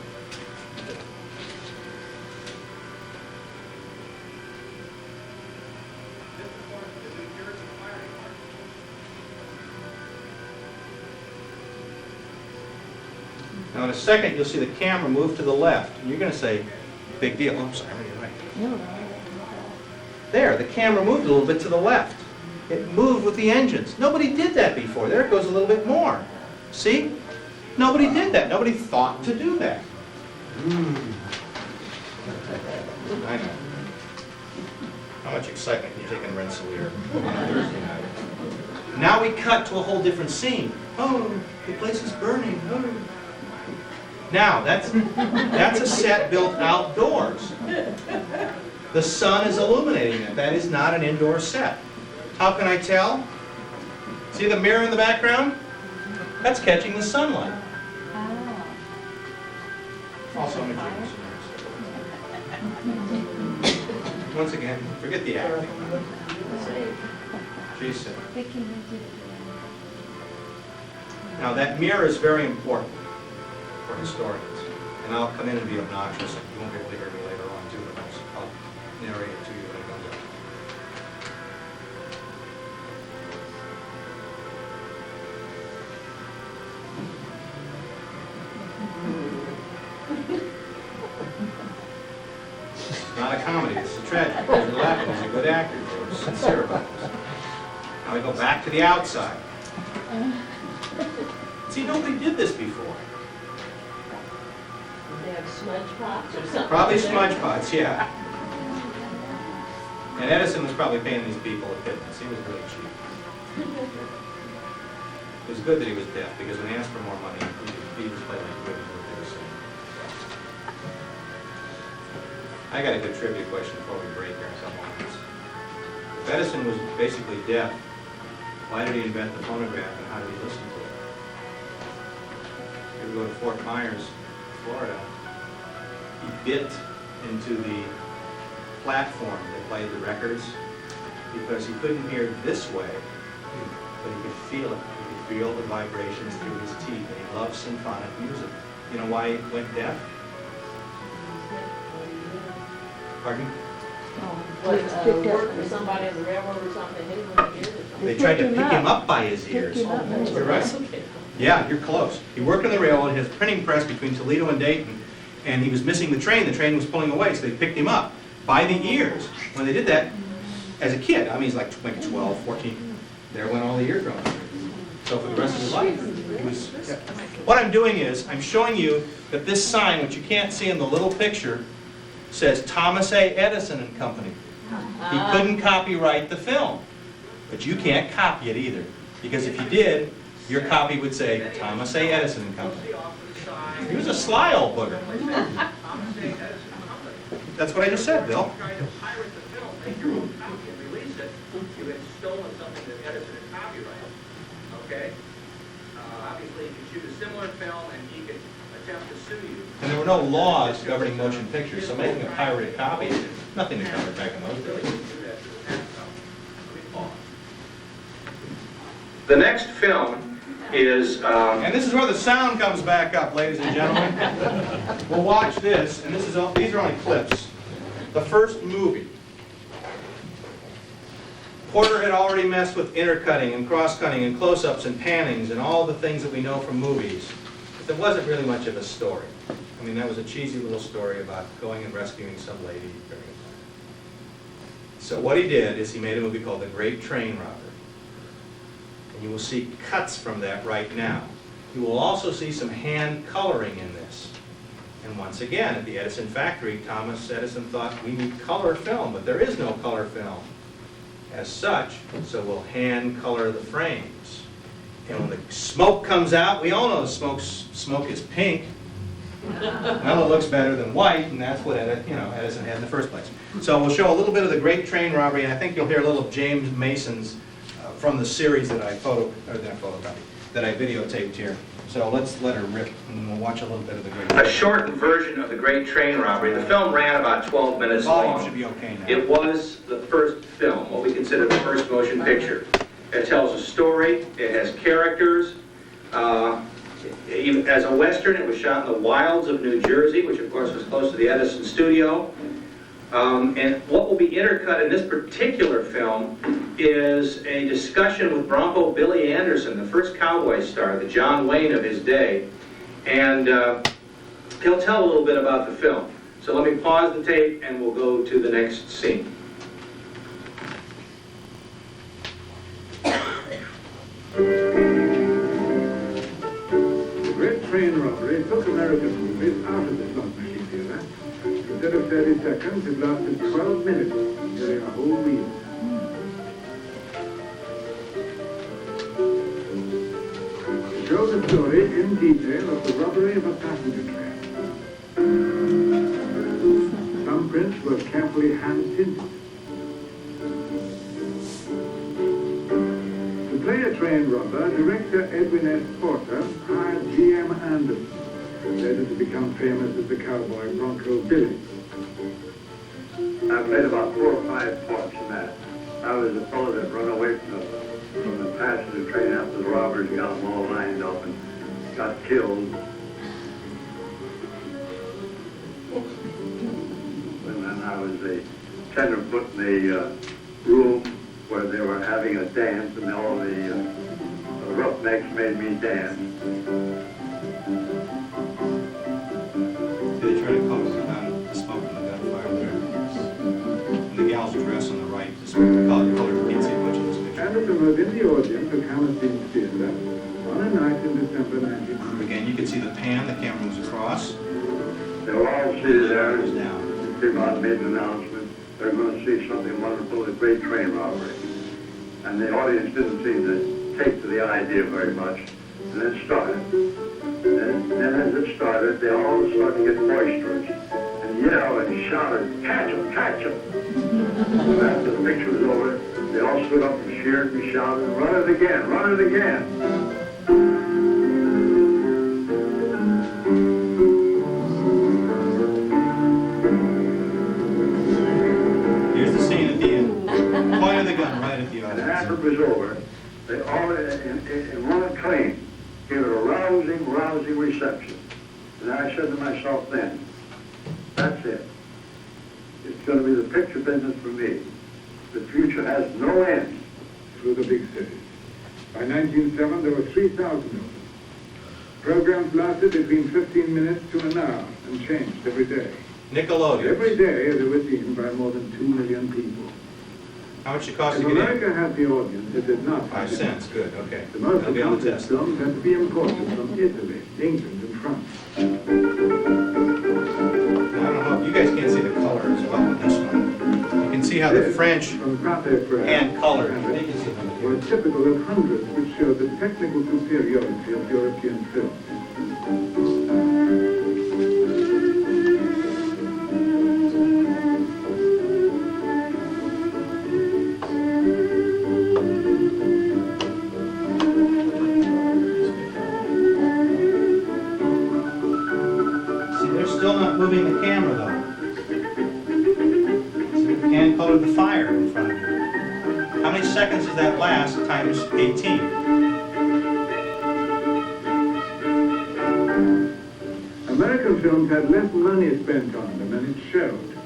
Now in a second, you'll see the camera move to the left, and you're going to say, big deal. Oh, I'm sorry, you're right. There, the camera moved a little bit to the left. It moved with the engines. Nobody did that before. There it goes a little bit more. See? Nobody did that. Nobody thought to do that. I know. How much excitement can you take in Rensselaer on a Thursday night? Now we cut to a whole different scene. Oh, the place is burning. Oh. Now, that's a set built outdoors. The sun is illuminating it. That is not an indoor set. How can I tell? See the mirror in the background? That's catching the sunlight. Also, I'm a genius. Once again, forget the acting. She's sick. Now, that mirror is very important for historians. And I'll come in and be obnoxious. You won't be able to hear me later on, too, but I'll narrate it to you when it comes up. It's not a comedy, it's a tragedy. You're laughing, he's a good actor. You're sincere about this. Now we go back to the outside. See, nobody did this before. They have smudge pots or something. Probably smudge pots, yeah. And Edison was probably paying these people a pittance. He was really cheap. It was good that he was deaf, because when he asked for more money, he just played like good as what they were saying. I got a good trivia question before we break here. If Edison was basically deaf, why did he invent the phonograph and how did he listen to it? If we go to Fort Myers, Florida, he bit into the platform that played the records because he couldn't hear this way but he could feel it. He could feel the vibrations through his teeth, and he loved symphonic music. You know why he went deaf? Pardon? What, work for somebody on the railroad or something, hit him with the ears or something? They tried to pick him up by his ears. You're right. Okay. Yeah, you're close. He worked on the railroad, his printing press between Toledo and Dayton, and he was missing the train. The train was pulling away, so they picked him up by the ears. When they did that, as a kid, I mean, he's like maybe 12, 14, there went all the eardrums. So for the rest of his life, he was... Yeah. What I'm doing is, I'm showing you that this sign, which you can't see in the little picture, says Thomas A. Edison and Company. He couldn't copyright the film, but you can't copy it either, because if you did, your copy would say Thomas A. Edison and Company. He was a sly old booger. That's what I just said, Bill. Try to pirate the film, make your own copy and release it, you had stolen something that Edison had copyrighted. Okay? Obviously, you could shoot a similar film and he could attempt to sue you. And there were no laws governing motion pictures, so making a pirated copy, nothing to cover back in those days. The next film is, And this is where the sound comes back up, ladies and gentlemen. We'll watch this, and these are only clips. The first movie. Porter had already messed with intercutting and cross-cutting and close-ups and pannings and all the things that we know from movies. But there wasn't really much of a story. I mean, that was a cheesy little story about going and rescuing some lady. So what he did is he made a movie called The Great Train Robber. And you will see cuts from that right now. You will also see some hand coloring in this. And once again, at the Edison factory, Thomas Edison thought we need color film, but there is no color film as such, so we'll hand color the frames. And when the smoke comes out, we all know smoke is pink. Well, it looks better than white, and that's what Edison had in the first place. So we'll show a little bit of The Great Train Robbery, and I think you'll hear a little of James Mason's from the series that I videotaped here. So let's let her rip, and we'll watch a little bit of The Great Train. a shortened version of The Great Train Robbery. The film ran about 12 minutes Volume long. should be okay now. It was the first film, what we consider the first motion picture. It tells a story, it has characters. As a Western, it was shot in the wilds of New Jersey, which of course was close to the Edison studio. And what will be intercut in this particular film is a discussion with Bronco Billy Anderson, the first cowboy star, the John Wayne of his day. And he'll tell a little bit about the film. So let me pause the tape and we'll go to the next scene. The Great Train Robbery took American movies out of the slot machine theater. Instead of 30 seconds, it lasted 12 minutes during a whole reel. It shows the story in detail of the robbery of a passenger train. Some prints were carefully hand-tinted. To play a train robber, director Edwin S. Porter hired G.M. Anderson, later to become famous as the cowboy Bronco Billy. I played about 4 or 5 parts in that. I was the fellow that run away from the passenger train after the robbers got them all lined up and got killed. And then I was the tenderfoot in the room where they were having a dance, and all the roughnecks made me dance. They try to color the smoke from the gunfire there. And the gal's dress on the right, the color you can't see much of this picture. Anderson was in the audience at Hammerstein's Theater on a night in December 1900. Again, you can see the pan, the camera moves across. They were all seated there. Goes down. Came out and made an announcement. They're going to see something wonderful, a great train robbery. And the audience didn't seem to take to the idea very much. And it started. And then as it started, they all of a sudden get boisterous and yell and shouted, "Catch him, catch him!" And after the picture was over, they all stood up and cheered and shouted, "Run it again, run it again!" Here's the scene at the end. Point of the gun right at the And audience. after it was over, They all, in one acclaim, gave it a rousing reception. And I said to myself then, that's it. It's going to be the picture business for me. The future has no end. Through the big cities. By 1907, there were 3,000 of them. Programs lasted between 15 minutes to an hour and changed every day. Nickelodeon. Every day they were seen by more than 2 million people. How much it cost If to get in? America had the audience, it did not. 5 cents, good, okay. The most That'll be on the expensive test. films had to be imported from Italy, England, and France. I don't know, you guys can't see the color as well in this one. You can see how the This, French from Pathé Frères hand colored. and were typical of hundreds which showed the technical superiority of European films. See, they're still not moving the camera though. See, the hand colored the fire in front of you. How many seconds does that last times 18? American films had less money spent on them, and it showed.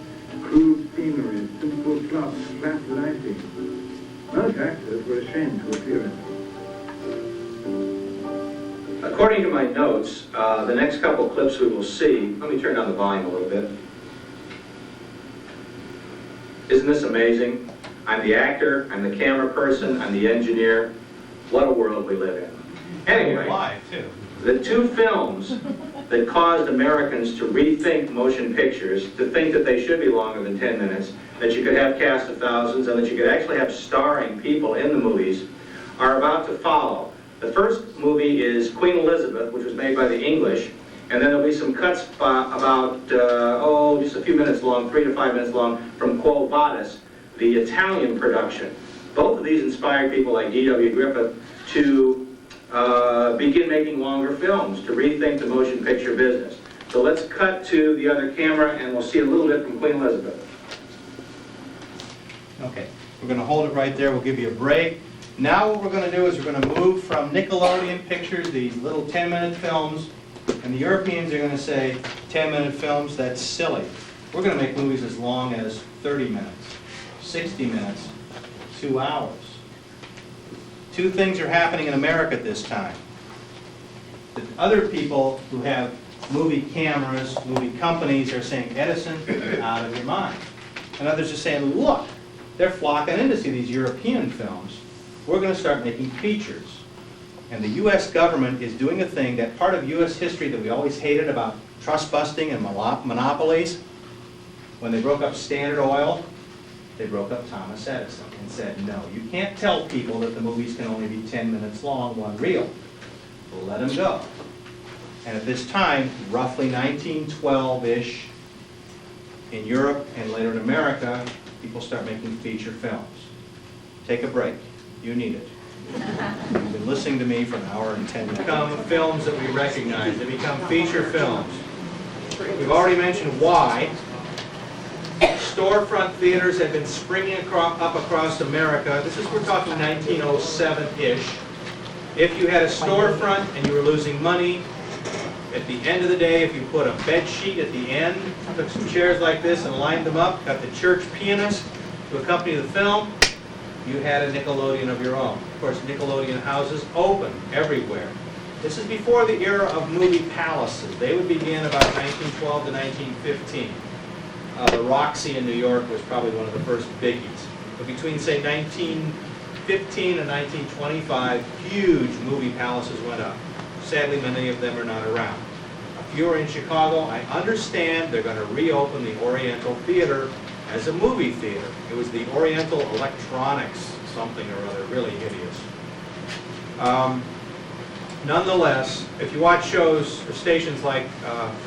Crude scenery, simple plots, flat lighting. Most actors were ashamed to appear in them. According to my notes, the next couple clips we will see, let me turn down the volume a little bit. Isn't this amazing? I'm the actor, I'm the camera person, I'm the engineer. What a world we live in. Anyway, Live too. the two films that caused Americans to rethink motion pictures, to think that they should be longer than 10 minutes, that you could have cast of thousands, and that you could actually have starring people in the movies, are about to follow. The first movie is Queen Elizabeth, which was made by the English, and then there'll be some cuts about, just a few minutes long, 3 to 5 minutes long, from Quo Vadis, the Italian production. Both of these inspired people like D.W. Griffith to begin making longer films, to rethink the motion picture business. So let's cut to the other camera and we'll see a little bit from Queen Elizabeth. Okay, we're going to hold it right there. We'll give you a break. Now what we're going to do is we're going to move from Nickelodeon pictures, these little 10-minute films, and the Europeans are going to say 10-minute films, that's silly. We're going to make movies as long as 30 minutes, 60 minutes, 2 hours. Two things are happening in America at this time. The other people who have movie cameras, movie companies are saying, Edison, you're out of your mind. And others are saying, look, they're flocking in to see these European films. We're going to start making features. And the U.S. government is doing a thing, that part of U.S. history that we always hated about trust busting and monopolies. When they broke up Standard Oil, they broke up Thomas Edison and said, no, you can't tell people that the movies can only be 10 minutes long, one reel. We'll let them go. And at this time, roughly 1912-ish, in Europe and later in America, people start making feature films. Take a break. You need it. You've been listening to me for an hour and 10 minutes. Become films that we recognize. They become feature films. We've already mentioned why. Storefront theaters have been springing up across America. We're talking 1907-ish. If you had a storefront and you were losing money, at the end of the day, if you put a bed sheet at the end, took some chairs like this and lined them up, got the church pianist to accompany the film, you had a Nickelodeon of your own. Of course, Nickelodeon houses open everywhere. This is before the era of movie palaces. They would begin about 1912 to 1915. The Roxy in New York was probably one of the first biggies. But between, say, 1915 and 1925, huge movie palaces went up. Sadly, many of them are not around. A few are in Chicago. I understand they're going to reopen the Oriental Theater as a movie theater. It was the Oriental Electronics something or other, really hideous. Nonetheless, if you watch shows or stations like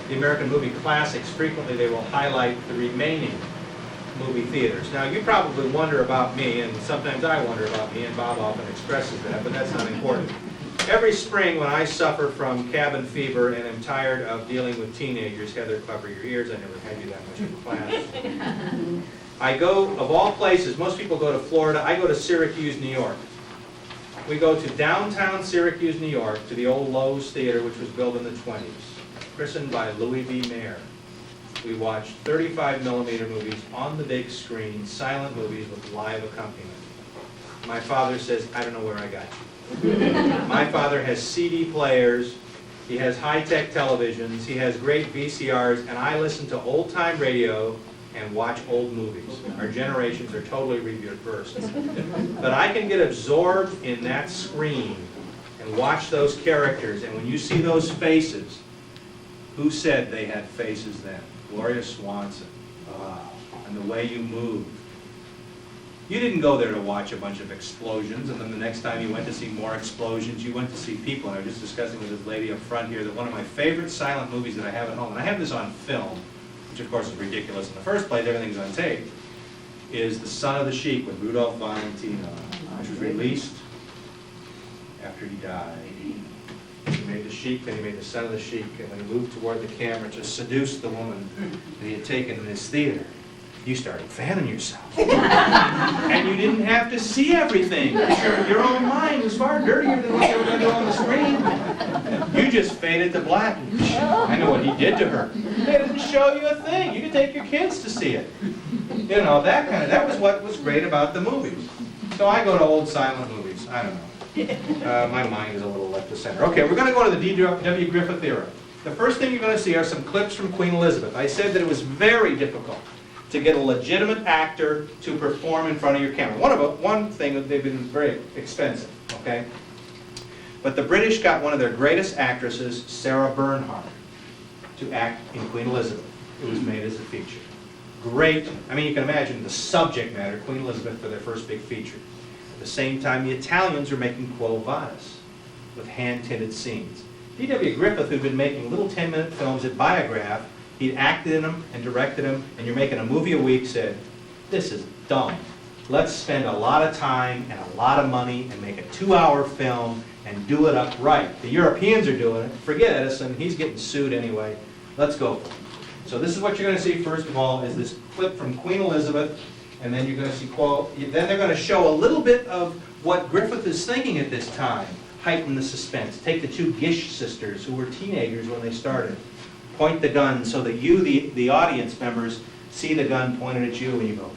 the American Movie Classics, frequently they will highlight the remaining movie theaters. Now, you probably wonder about me, and sometimes I wonder about me, and Bob often expresses that, but that's not important. Every spring when I suffer from cabin fever and am tired of dealing with teenagers, Heather, cover your ears, I never had you that much in class. I go, of all places, most people go to Florida, I go to Syracuse, New York. We go to downtown Syracuse, New York, to the old Lowe's Theater, which was built in the 20s, christened by Louis B. Mayer. We watch 35mm movies on the big screen, silent movies with live accompaniment. My father says, I don't know where I got you. My father has CD players, he has high-tech televisions, he has great VCRs, and I listen to old-time radio and watch old movies. Our generations are totally reversed. But I can get absorbed in that screen and watch those characters, and when you see those faces, who said they had faces then? Gloria Swanson. And the way you moved. You didn't go there to watch a bunch of explosions, and then the next time you went to see more explosions, you went to see people. And I was just discussing with this lady up front here that one of my favorite silent movies that I have at home, and I have this on film, which of course is ridiculous in the first place, everything's on tape, is The Son of the Sheik with Rudolph Valentino, which was released after he died. He made the Sheik, then he made The Son of the Sheik, and when he moved toward the camera to seduce the woman that he had taken in his theater, you started fanning yourself. And you didn't have to see everything. Your own mind was far dirtier than what they were going to do on the screen. You just faded to black. I know what he did to her. They didn't show you a thing. You could take your kids to see it. You know, that was what was great about the movies. So I go to old silent movies. I don't know. My mind is a little left to center. Okay, we're going to go to the D.W. Griffith era. The first thing you're going to see are some clips from Queen Elizabeth. I said that it was very difficult to get a legitimate actor to perform in front of your camera. One thing that they've been very expensive, okay? But the British got one of their greatest actresses, Sarah Bernhardt, to act in Queen Elizabeth. It was made as a feature. Great, I mean, you can imagine the subject matter, Queen Elizabeth for their first big feature. At the same time, the Italians were making Quo Vadis with hand-tinted scenes. D.W. Griffith, who'd been making little 10-minute films at Biograph, he'd acted in them and directed them, and you're making a movie a week, said, this is dumb. Let's spend a lot of time and a lot of money and make a 2-hour film and do it up right. The Europeans are doing it. Forget Edison. He's getting sued anyway. Let's go for it. So this is what you're going to see, first of all, is this clip from Queen Elizabeth, and then you're going to see then they're going to show a little bit of what Griffith is thinking at this time, heighten the suspense. Take the two Gish sisters, who were teenagers when they started. Point the gun so that you, the audience members, see the gun pointed at you, and you go,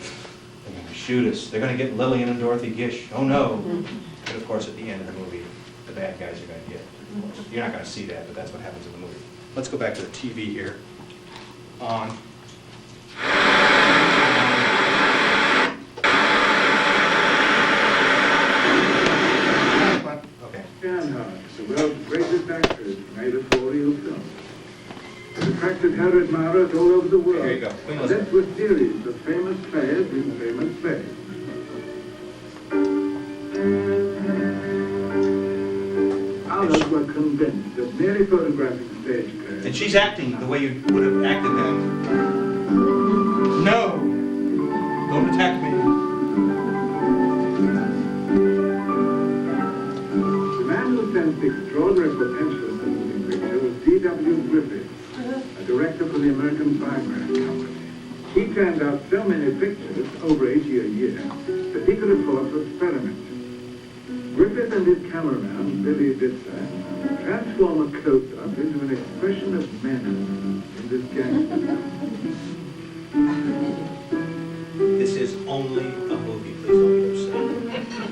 they're going to shoot us. They're going to get Lillian and Dorothy Gish. Oh no. But of course, at the end of the movie, the bad guys are going to get it. You're not going to see that, but that's what happens in the movie. Let's go back to the TV here. On. Okay. Bernhardt, the world's greatest actress, made a 4-reel film. It attracted her admirers all over the world. Here you go. Queen This Elizabeth. was series of famous players in famous plays. Others were convinced that merely photographing stage plays. And she's acting the way you would have acted then. No! Don't attack me. The man who sensed extraordinary potential in the moving picture was D.W. Griffith, a director for the American Biograph Company. He turned out so many pictures, over 80 a year, that he could afford to experiment. Griffith and his cameraman, Billy Bitzer, transform a close-up into an expression of menace in this gangster film. This is only a movie, please don't be upset.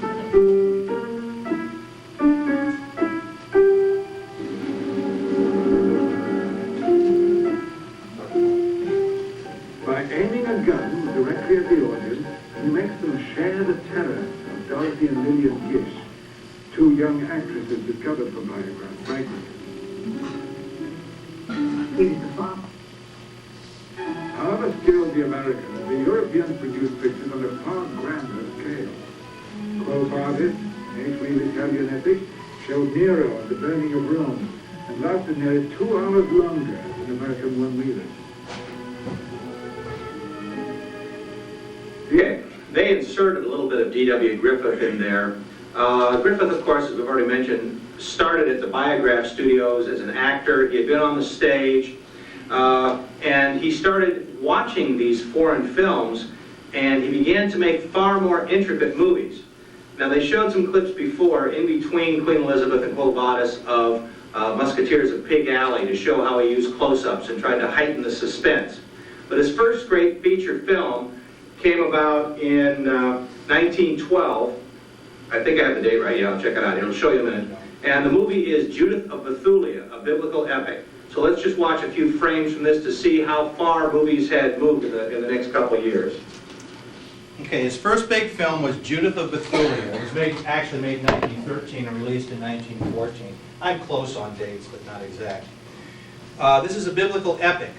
By aiming a gun directly at the audience, he makes them share the terror of Dorothy and Lillian Gish, two young actresses discovered for Biograph fragments. He was the father. However skilled the Americans, the Europeans produced pictures on a far grander scale. Quo Vadis, eight-reel Italian epic, showed Nero and the burning of Rome, and lasted nearly 2 hours longer than American one-reelers. Okay, they inserted a little bit of D.W. Griffith in there. Griffith, of course, as we've already mentioned, started at the Biograph Studios as an actor. He had been on the stage, and he started watching these foreign films, and he began to make far more intricate movies. Now, they showed some clips before, in between Queen Elizabeth and Quo Vadis, of Musketeers of Pig Alley to show how he used close-ups and tried to heighten the suspense. But his first great feature film came about in 1912. I think I have the date right. Yeah, I'll check it out. It'll show you in a minute. And the movie is Judith of Bethulia, a biblical epic. So let's just watch a few frames from this to see how far movies had moved in the next couple of years. Okay, his first big film was Judith of Bethulia. It was actually made in 1913 and released in 1914. I'm close on dates, but not exact. This is a biblical epic.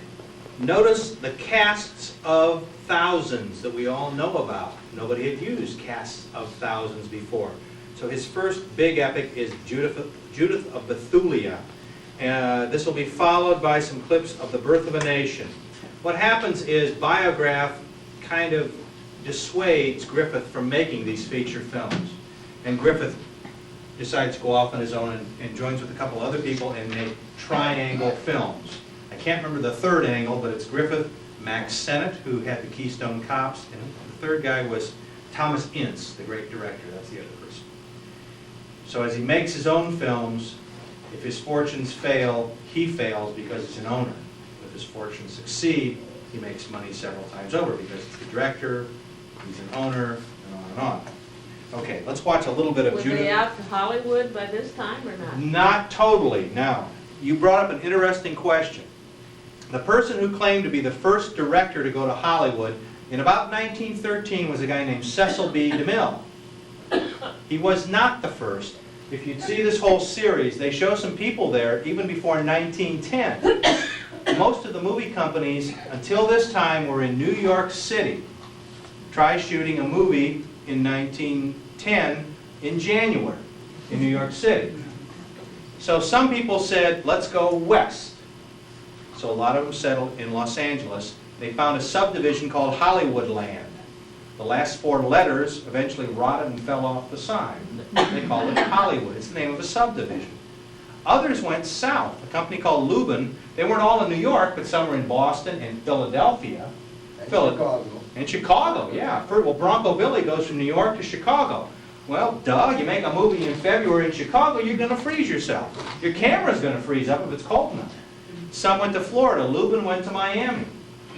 Notice the casts of thousands that we all know about. Nobody had used casts of thousands before. So his first big epic is Judith of Bethulia. This will be followed by some clips of The Birth of a Nation. What happens is Biograph kind of dissuades Griffith from making these feature films. And Griffith decides to go off on his own and joins with a couple other people and make triangle films. I can't remember the third angle, but it's Griffith, Max Sennett, who had the Keystone Cops, and the third guy was Thomas Ince, the great director. That's the other person. So as he makes his own films, if his fortunes fail, he fails because he's an owner. If his fortunes succeed, he makes money several times over because he's the director, he's an owner, and on and on. Okay, let's watch a little bit of Were Judith. they out to Hollywood by this time or not? Not totally. Now, you brought up an interesting question. The person who claimed to be the first director to go to Hollywood in about 1913 was a guy named Cecil B. DeMille. He was not the first. If you'd see this whole series, they show some people there even before 1910. Most of the movie companies until this time were in New York City. Try shooting a movie in 1910 in January in New York City. So some people said, let's go west. So a lot of them settled in Los Angeles. They found a subdivision called Hollywoodland. The last four letters eventually rotted and fell off the sign. They called it Hollywood. It's the name of a subdivision. Others went south. A company called Lubin. They weren't all in New York, but some were in Boston and Philadelphia. And Chicago, yeah. Well, Bronco Billy goes from New York to Chicago. Well, duh, you make a movie in February in Chicago, you're going to freeze yourself. Your camera's going to freeze up if it's cold enough. Some went to Florida. Lubin went to Miami.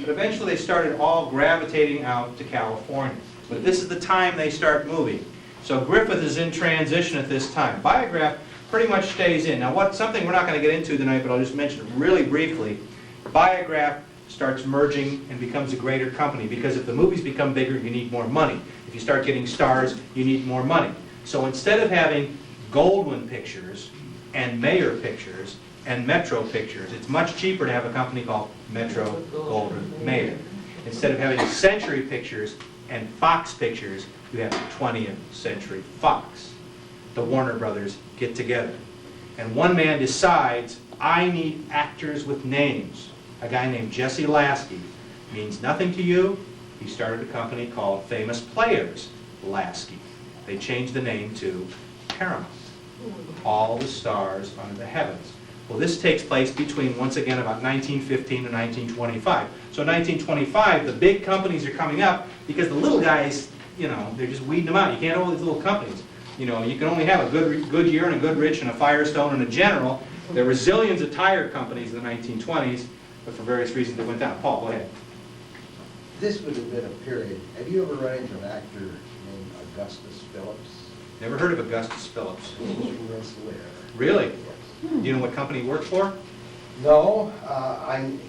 But eventually they started all gravitating out to California. But this is the time they start moving. So Griffith is in transition at this time. Biograph pretty much stays in. Now, something we're not going to get into tonight, but I'll just mention it really briefly. Biograph starts merging and becomes a greater company, because if the movies become bigger, you need more money. If you start getting stars, you need more money. So instead of having Goldwyn Pictures and Mayer Pictures and Metro Pictures, it's much cheaper to have a company called Metro Goldwyn Mayer. Instead of having Century Pictures and Fox Pictures, you have 20th Century Fox. The Warner Brothers get together. And one man decides, I need actors with names. A guy named Jesse Lasky. Means nothing to you. He started a company called Famous Players Lasky. They changed the name to Paramount. All the stars under the heavens. Well, this takes place between, once again, about 1915 and 1925. So 1925, the big companies are coming up because the little guys, they're just weeding them out. You can't have all these little companies. You can only have a Goodyear and a Goodrich and a Firestone and a General. There were zillions of tire companies in the 1920s, but for various reasons they went down. Paul, go ahead. This would have been a period. Have you ever run into an actor named Augustus Phillips? Never heard of Augustus Phillips. He was from Rensselaer. Really? Yes. Do you know what company he worked for? No,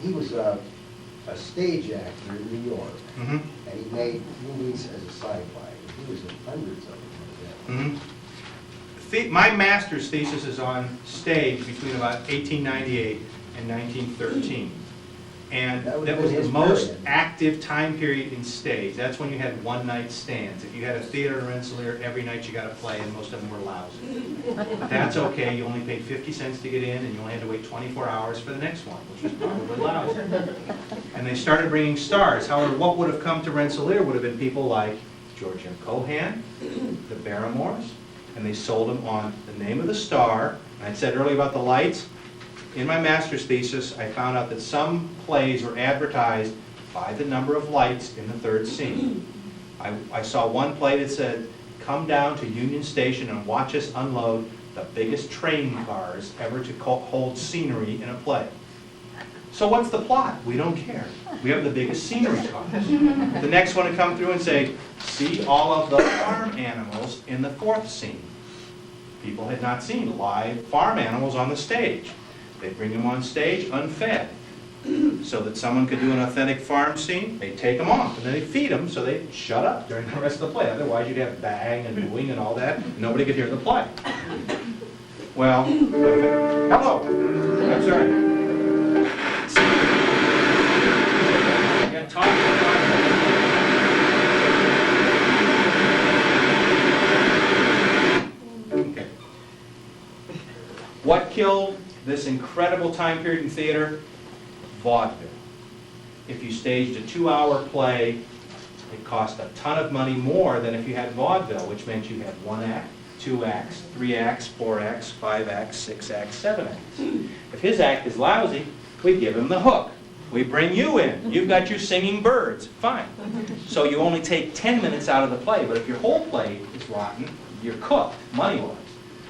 he was a stage actor in New York, Mm-hmm. and he made movies as a sci-fi. He was in hundreds of them. Mm-hmm. My master's thesis is on stage between about 1898 and 1913. And That would that have was been the his most period. active time period in stage. That's when you had one-night stands. If you had a theater in Rensselaer, every night you got a play, and most of them were lousy. That's okay. You only paid 50 cents to get in, and you only had to wait 24 hours for the next one, which was probably lousy. And they started bringing stars. However, what would have come to Rensselaer would have been people like George M. Cohan, the Barrymores, and they sold them on the name of the star. And I said earlier about the lights. In my master's thesis, I found out that some plays were advertised by the number of lights in the third scene. I saw one play that said, come down to Union Station and watch us unload the biggest train cars ever to hold scenery in a play. So what's the plot? We don't care. We have the biggest scenery cars. The next one to come through and say, see all of the farm animals in the fourth scene. People had not seen live farm animals on the stage. They bring them on stage unfed, so that someone could do an authentic farm scene. They take them off, and then they feed them so they shut up during the rest of the play. Otherwise, you'd have bang and booing and all that, and nobody could hear the play. Well, hello. I'm sorry. I got talk Okay. What killed this incredible time period in theater? Vaudeville. If you staged a 2-hour play, it cost a ton of money more than if you had vaudeville, which meant you had 1 act, 2 acts, 3 acts, 4 acts, 5 acts, 6 acts, 7 acts. If his act is lousy, we give him the hook. We bring you in. You've got your singing birds. Fine. So you only take 10 minutes out of the play, but if your whole play is rotten, you're cooked, money-wise.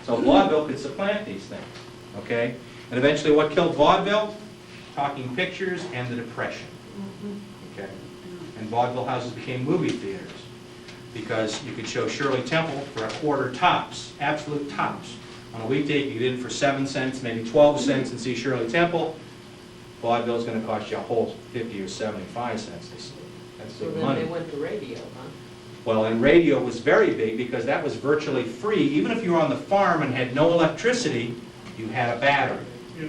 So vaudeville could supplant these things, okay? And eventually what killed vaudeville? Talking pictures and the Depression, okay? And vaudeville houses became movie theaters because you could show Shirley Temple for a quarter tops, absolute tops. On a weekday, you get in for 7 cents, maybe 12 cents and see Shirley Temple. Vaudeville is going to cost you a whole 50 or 75 cents to see. That's So big then money. they went to radio, huh? Well, and radio was very big because that was virtually free. Even if you were on the farm and had no electricity, you had a battery.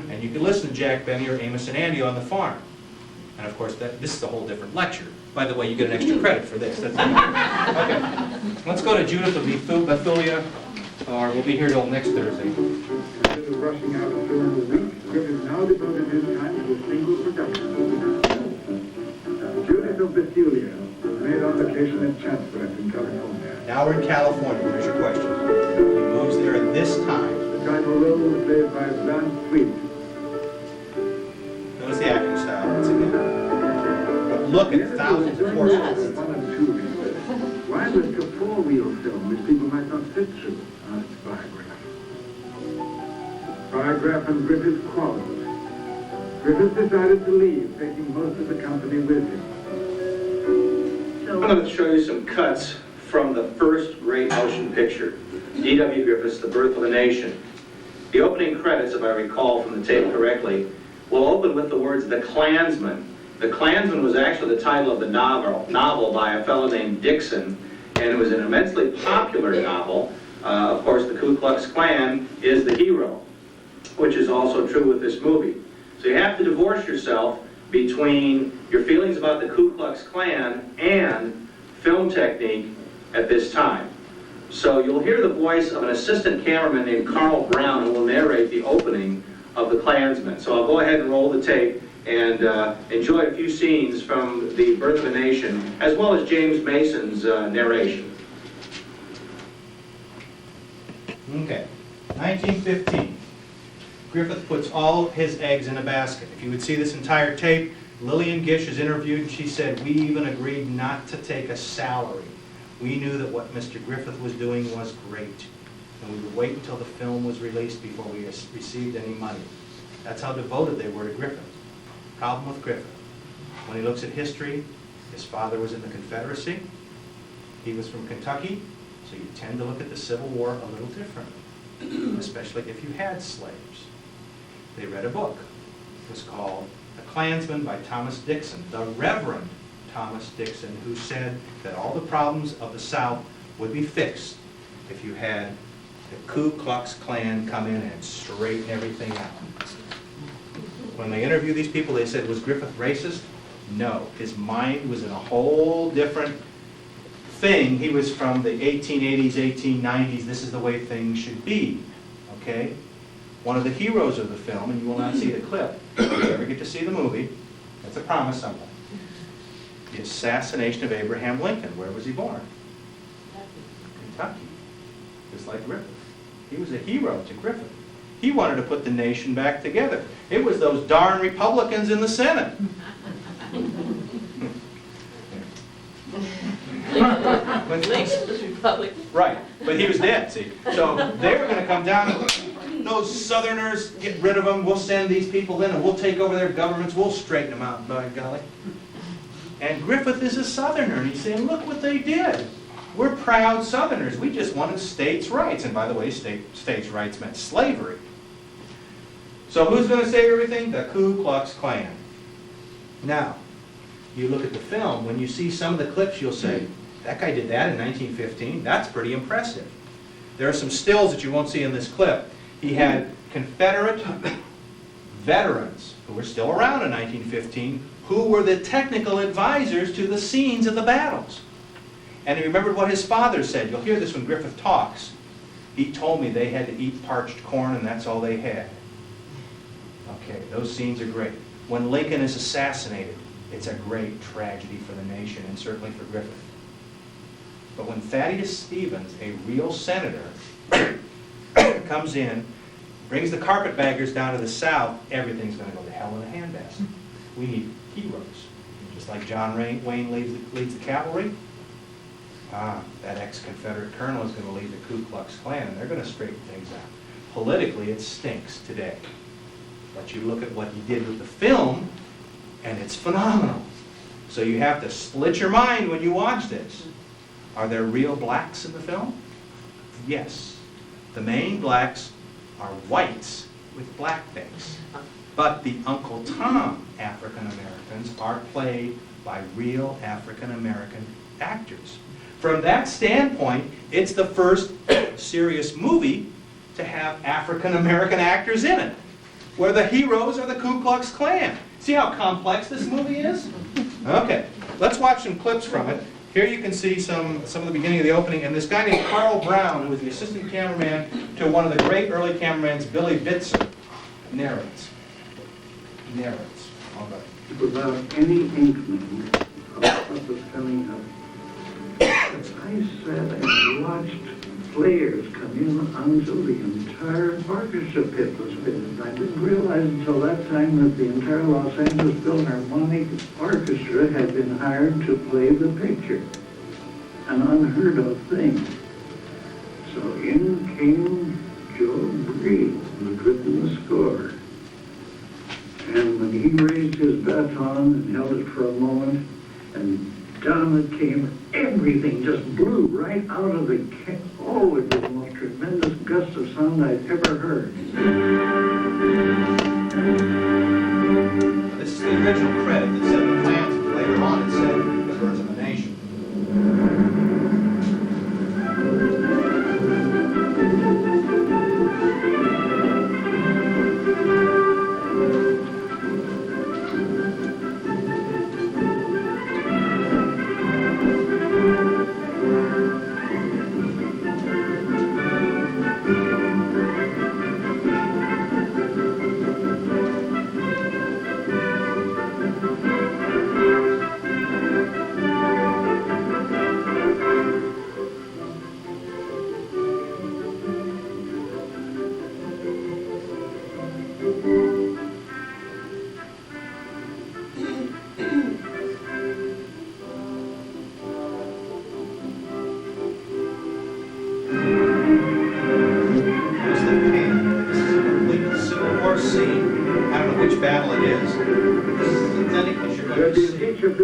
And you could listen to Jack Benny or Amos and Andy on the farm. And of course, this is a whole different lecture. By the way, you get an extra credit for this. That's okay. Let's go to Judith of Bethulia, or we'll be here till next Thursday. Instead of rushing out a film a week, Griffith now devoted his time to a single production. Judith of Bethulia was made on location in Chatsworth in California. Now we're in California. Here's your question. He moves there at this time. The title role was played by Van Sweet. Notice the acting style once again. But look at thousands of horses. One and two reasons. Why was a four-wheel film which people might not sit through? Asked Biograph. Biograph and Griffith quarreled. Griffith decided to leave, taking most of the company with him. I'm going to show you some cuts from the first great motion picture, D.W. Griffith's The Birth of a Nation. The opening credits, if I recall from the tape correctly, will open with the words, The Klansman. The Klansman was actually the title of the novel by a fellow named Dixon, and it was an immensely popular novel. Of course, the Ku Klux Klan is the hero, which is also true with this movie. So you have to divorce yourself between your feelings about the Ku Klux Klan and film technique at this time. So you'll hear the voice of an assistant cameraman named Carl Brown who will narrate the opening of The Klansman. So I'll go ahead and roll the tape and enjoy a few scenes from The Birth of a Nation, as well as James Mason's narration. Okay, 1915. Griffith puts all his eggs in a basket. If you would see this entire tape, Lillian Gish is interviewed and she said, we even agreed not to take a salary. We knew that what Mr. Griffith was doing was great, and we would wait until the film was released before we received any money. That's how devoted they were to Griffith. Problem with Griffith, when he looks at history, his father was in the Confederacy, he was from Kentucky, so you tend to look at the Civil War a little differently, especially if you had slaves. They read a book. It was called The Klansman by Thomas Dixon, the Reverend Thomas Dixon, who said that all the problems of the South would be fixed if you had the Ku Klux Klan come in and straighten everything out. When they interviewed these people, they said, was Griffith racist? No. His mind was in a whole different thing. He was from the 1880s, 1890s. This is the way things should be. Okay? One of the heroes of the film, and you will not see the clip, if you ever get to see the movie, that's a promise someone. The assassination of Abraham Lincoln. Where was he born? Kentucky. Just like Griffith. He was a hero to Griffith. He wanted to put the nation back together. It was those darn Republicans in the Senate. Public. Right, but he was dead, see? So they were gonna come down and, those Southerners, get rid of them, we'll send these people in and we'll take over their governments, we'll straighten them out, by golly. And Griffith is a Southerner, and he's saying, look what they did. We're proud Southerners, we just wanted states' rights. And by the way, states' rights meant slavery. So who's gonna save everything? The Ku Klux Klan. Now, you look at the film, when you see some of the clips, you'll say, that guy did that in 1915? That's pretty impressive. There are some stills that you won't see in this clip. He had Confederate veterans who were still around in 1915 who were the technical advisors to the scenes of the battles. And he remembered what his father said. You'll hear this when Griffith talks. He told me they had to eat parched corn and that's all they had. Okay, those scenes are great. When Lincoln is assassinated, it's a great tragedy for the nation and certainly for Griffith. But when Thaddeus Stevens, a real senator, comes in, brings the carpetbaggers down to the South, everything's going to go to hell in a handbasket. We need heroes. Just like John Wayne leads the cavalry, that ex-Confederate colonel is going to lead the Ku Klux Klan, and they're going to straighten things out. Politically, it stinks today. But you look at what he did with the film, and it's phenomenal. So you have to split your mind when you watch this. Are there real blacks in the film? Yes. The main blacks are whites with blackface. But the Uncle Tom African Americans are played by real African American actors. From that standpoint, it's the first serious movie to have African American actors in it, where the heroes are the Ku Klux Klan. See how complex this movie is? Okay, let's watch some clips from it. Here you can see some of the beginning of the opening, and this guy named Carl Brown, who was the assistant cameraman to one of the great early cameramans, Billy Bitzer, narrates. All right. Without any inkling of what was coming up. I sat and watched players come in until the entire orchestra pit was filled. I didn't realize until that time that the entire Los Angeles Philharmonic Orchestra had been hired to play the picture. An unheard of thing. So in came Joe Breed, who had written the score. And when he raised his baton and held it for a moment, and down it came, everything just blew right out of the oh, it was the most tremendous gust of sound I'd ever heard. This is the original credit that said the plans, and later on it said the Birds of a Nation.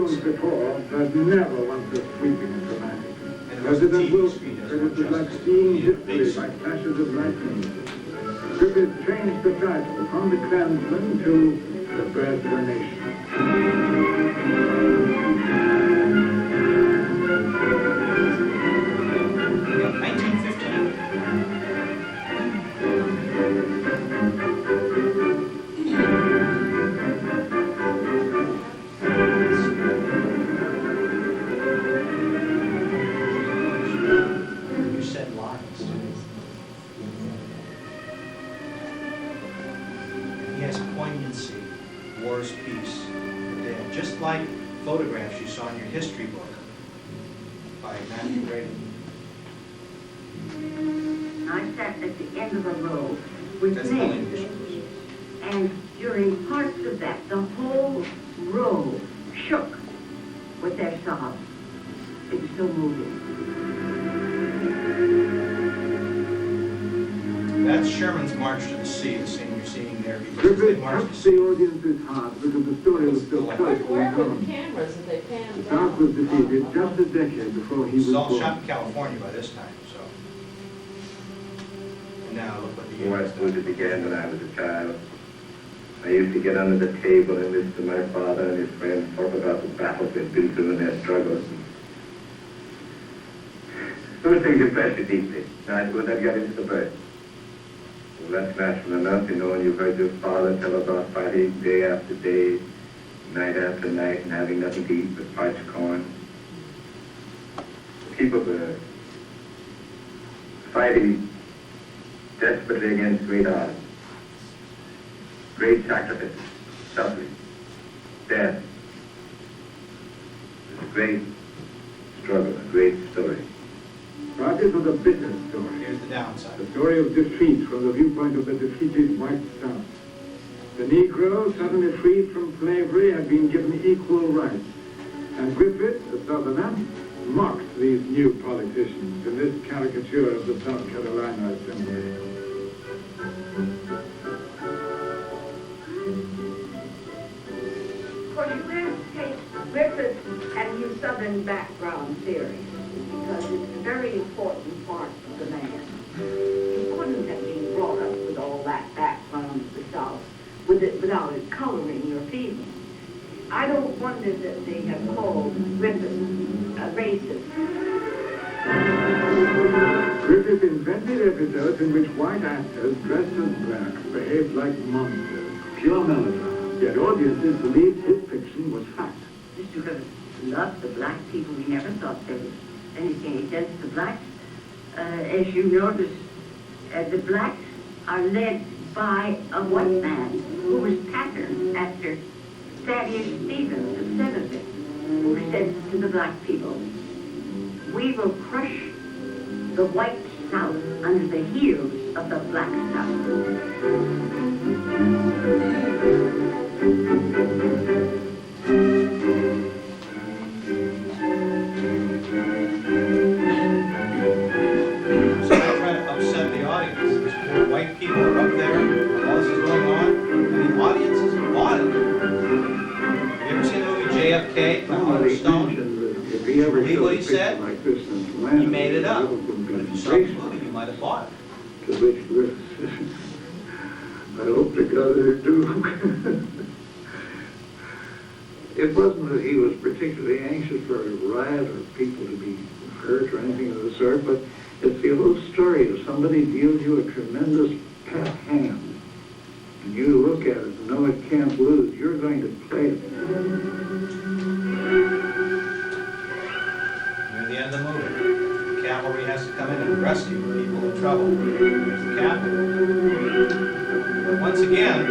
Before, but never one so sweeping and dramatic. President Wilson said it was like seeing history by flashes of lightning. Griffith changed the title from The Klansman to The Birth of a Nation. Photographs you saw in your history book by Matthew Brady. I sat at the end of a row with men, and during parts of that, the whole row shook with their sobs. It was so moving. That's Sherman's March to the Sea, the scene you're seeing there. Because they Griffith marched touched the the sea. audience's heart because the story was so close to Where his were the own. cameras that they The panned South down? was defeated just a decade before he This was is all born. shot in California by this time, so. And now look what the My Union school began when I was a child. I used to get under the table and listen to my father and his friends talk about the battles they'd been through in their struggles. Those things impressed me deeply. Nights when I'd get into the bed. Well, that's natural enough, you know, when you've heard your father tell about fighting day after day, night after night, and having nothing to eat but parched corn. People were fighting desperately against great odds. Great sacrifice, suffering, death. It's a great struggle, a great story. But it was a bitter story. Here's the downside. The story of defeat from the viewpoint of the defeated white South. The Negro, suddenly freed from slavery, had been given equal rights. And Griffith, a Southerner, mocked these new politicians in this caricature of the South Carolina Assembly. Of course, you have to take Griffith and his Southern background theory, because it's a very important part of the man. He couldn't have been brought up with all that background of the South without it coloring your feelings. I don't wonder that they have called Griffith a racist. Griffith invented episodes in which white actors dressed as black behaved like monsters, pure melodrama. Yet audiences believed his fiction was fact. Mr. Griffith loved the black people. We never thought there was anything against the blacks. As you notice, the blacks are led by a white man who was patterned after Thaddeus Stevens, the senator, who said to the black people, "We will crush the white South under the heels of the black South." So they're trying to upset the audience. These poor white people are up there, all this is going on, and the audience isn't bought it. You ever seen the movie JFK by Oliver Stone? If he ever Believe showed what a he picture said? like this in Atlanta, He made it up. it would be But if you saw the racist. movie, you might have bought it. To which Griffith said, I hope to God they do. It wasn't that he was particularly anxious for a riot or people to be hurt or anything of the sort, but it's the whole story of somebody deals you a tremendous pat hand, and you look at it and know it can't lose. You're going to play it. Near the end of the movie, the cavalry has to come in and rescue the people in trouble. There's the cavalry. But once again,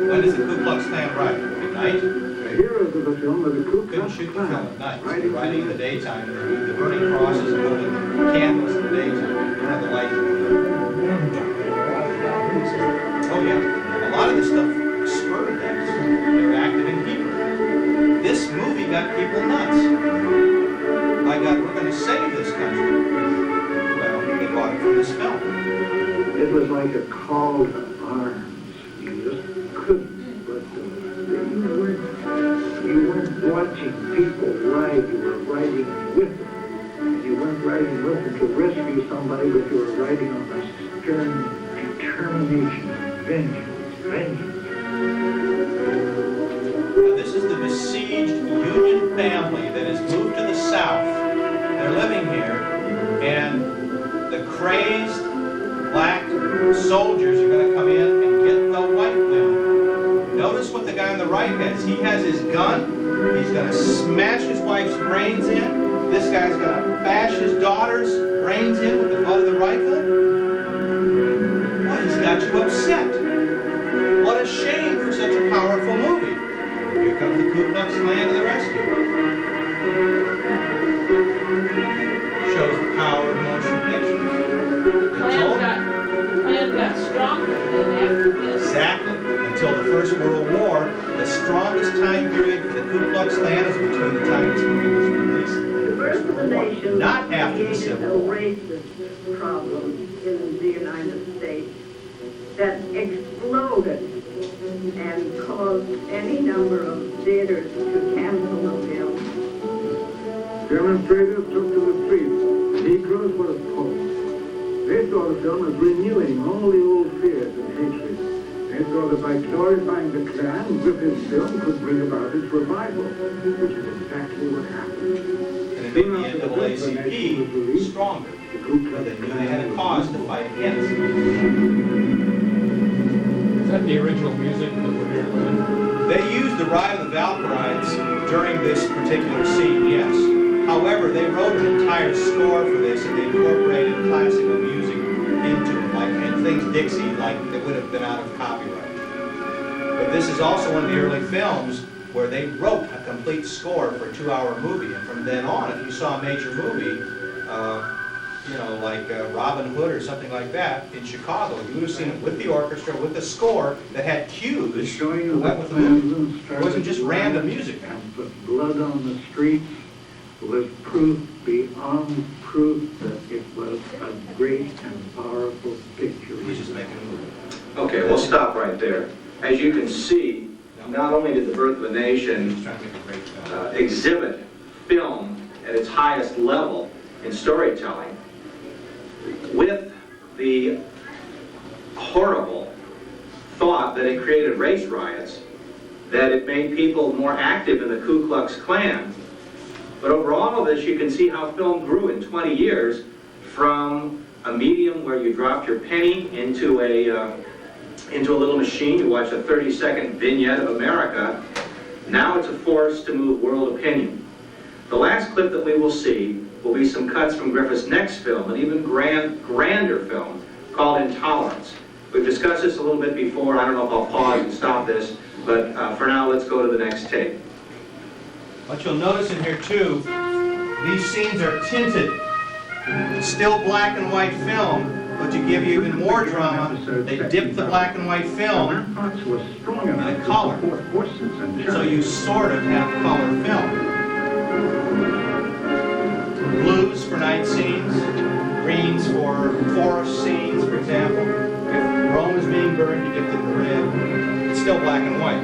when does the Ku Klux Klan ride? At night? The heroes of the film are the Ku Couldn't Klux shoot the film Klan, at night. So riding they're riding in the through daytime, and they do the burning crosses and holding candles in the daytime. They don't have the lights. Oh yeah, a lot of this stuff spurred them. They were active in Hebrew. This movie got people nuts. My God, we're going to save this country. Well, they bought it from this film. It was like a call to arms. You just couldn't. But you weren't watching people ride. You were riding with them. And you weren't riding with them to rescue somebody, but you were riding on a stern determination, vengeance. Now, this is the besieged Union family that has moved to the South. They're living here, and the crazed black soldiers are going to come in and get the white women. Notice what the guy on the right has. He has his gun. He's going to smash his wife's brains in. This guy's going to bash his daughter's brains in with the butt of the rifle. Well, he's got you upset. What a shame for such a powerful movie. Here comes the Ku Klux Klan to the rescue. Shows the power of motion pictures. Klan got stronger than after this. Exactly. Until the First World War, the strongest time period for the Ku Klux Klan is between the time this movie was released birth of a nation not after the created Civil a War. racist problem in the United States that exploded and caused any number of theaters to cancel the film. Demonstrators took to the streets. Negroes were opposed. They saw the film as renewing all the old fears and hatred. They saw that by glorifying the Klan, Griffith's film could bring about its revival, which is exactly what happened. And it made the NAACP stronger. But they knew they had a cause to fight against. Is that the original music that we're hearing? They used the Ride of the Valkyries during this particular scene, yes. However, they wrote an entire score for this, and they incorporated classical music into it, like and things Dixie, like that would have been out of copyright. But this is also one of the early films where they wrote a complete score for a 2-hour movie, and from then on, if you saw a major movie, like Robin Hood or something like that in Chicago, you would have seen it with the orchestra, with the score that had cues that went with the movie. It wasn't just random music. And put blood on the streets was proof beyond proof that it was a great and powerful picture. He's just making a movie. Okay, we'll stop right there. As you can see, not only did The Birth of a He's Nation trying to make a great film. exhibit film at its highest level in storytelling, with the horrible thought that it created race riots, that it made people more active in the Ku Klux Klan. But over all of this, you can see how film grew in 20 years from a medium where you dropped your penny into a little machine to watch a 30-second vignette of America. Now it's a force to move world opinion. The last clip that we will see will be some cuts from Griffith's next film, an even grander film called Intolerance. We've discussed this a little bit before. I don't know if I'll pause and stop this, but for now, let's go to the next tape. What you'll notice in here too, these scenes are tinted. It's still black and white film, but to give you even more drama, they dip the black and white film Ramparts was strong in enough a to color. support horses and So you sort of have color film. Blues for night scenes, greens for forest scenes, for example. If Rome is being burned, you dipped it in red. It's still black and white.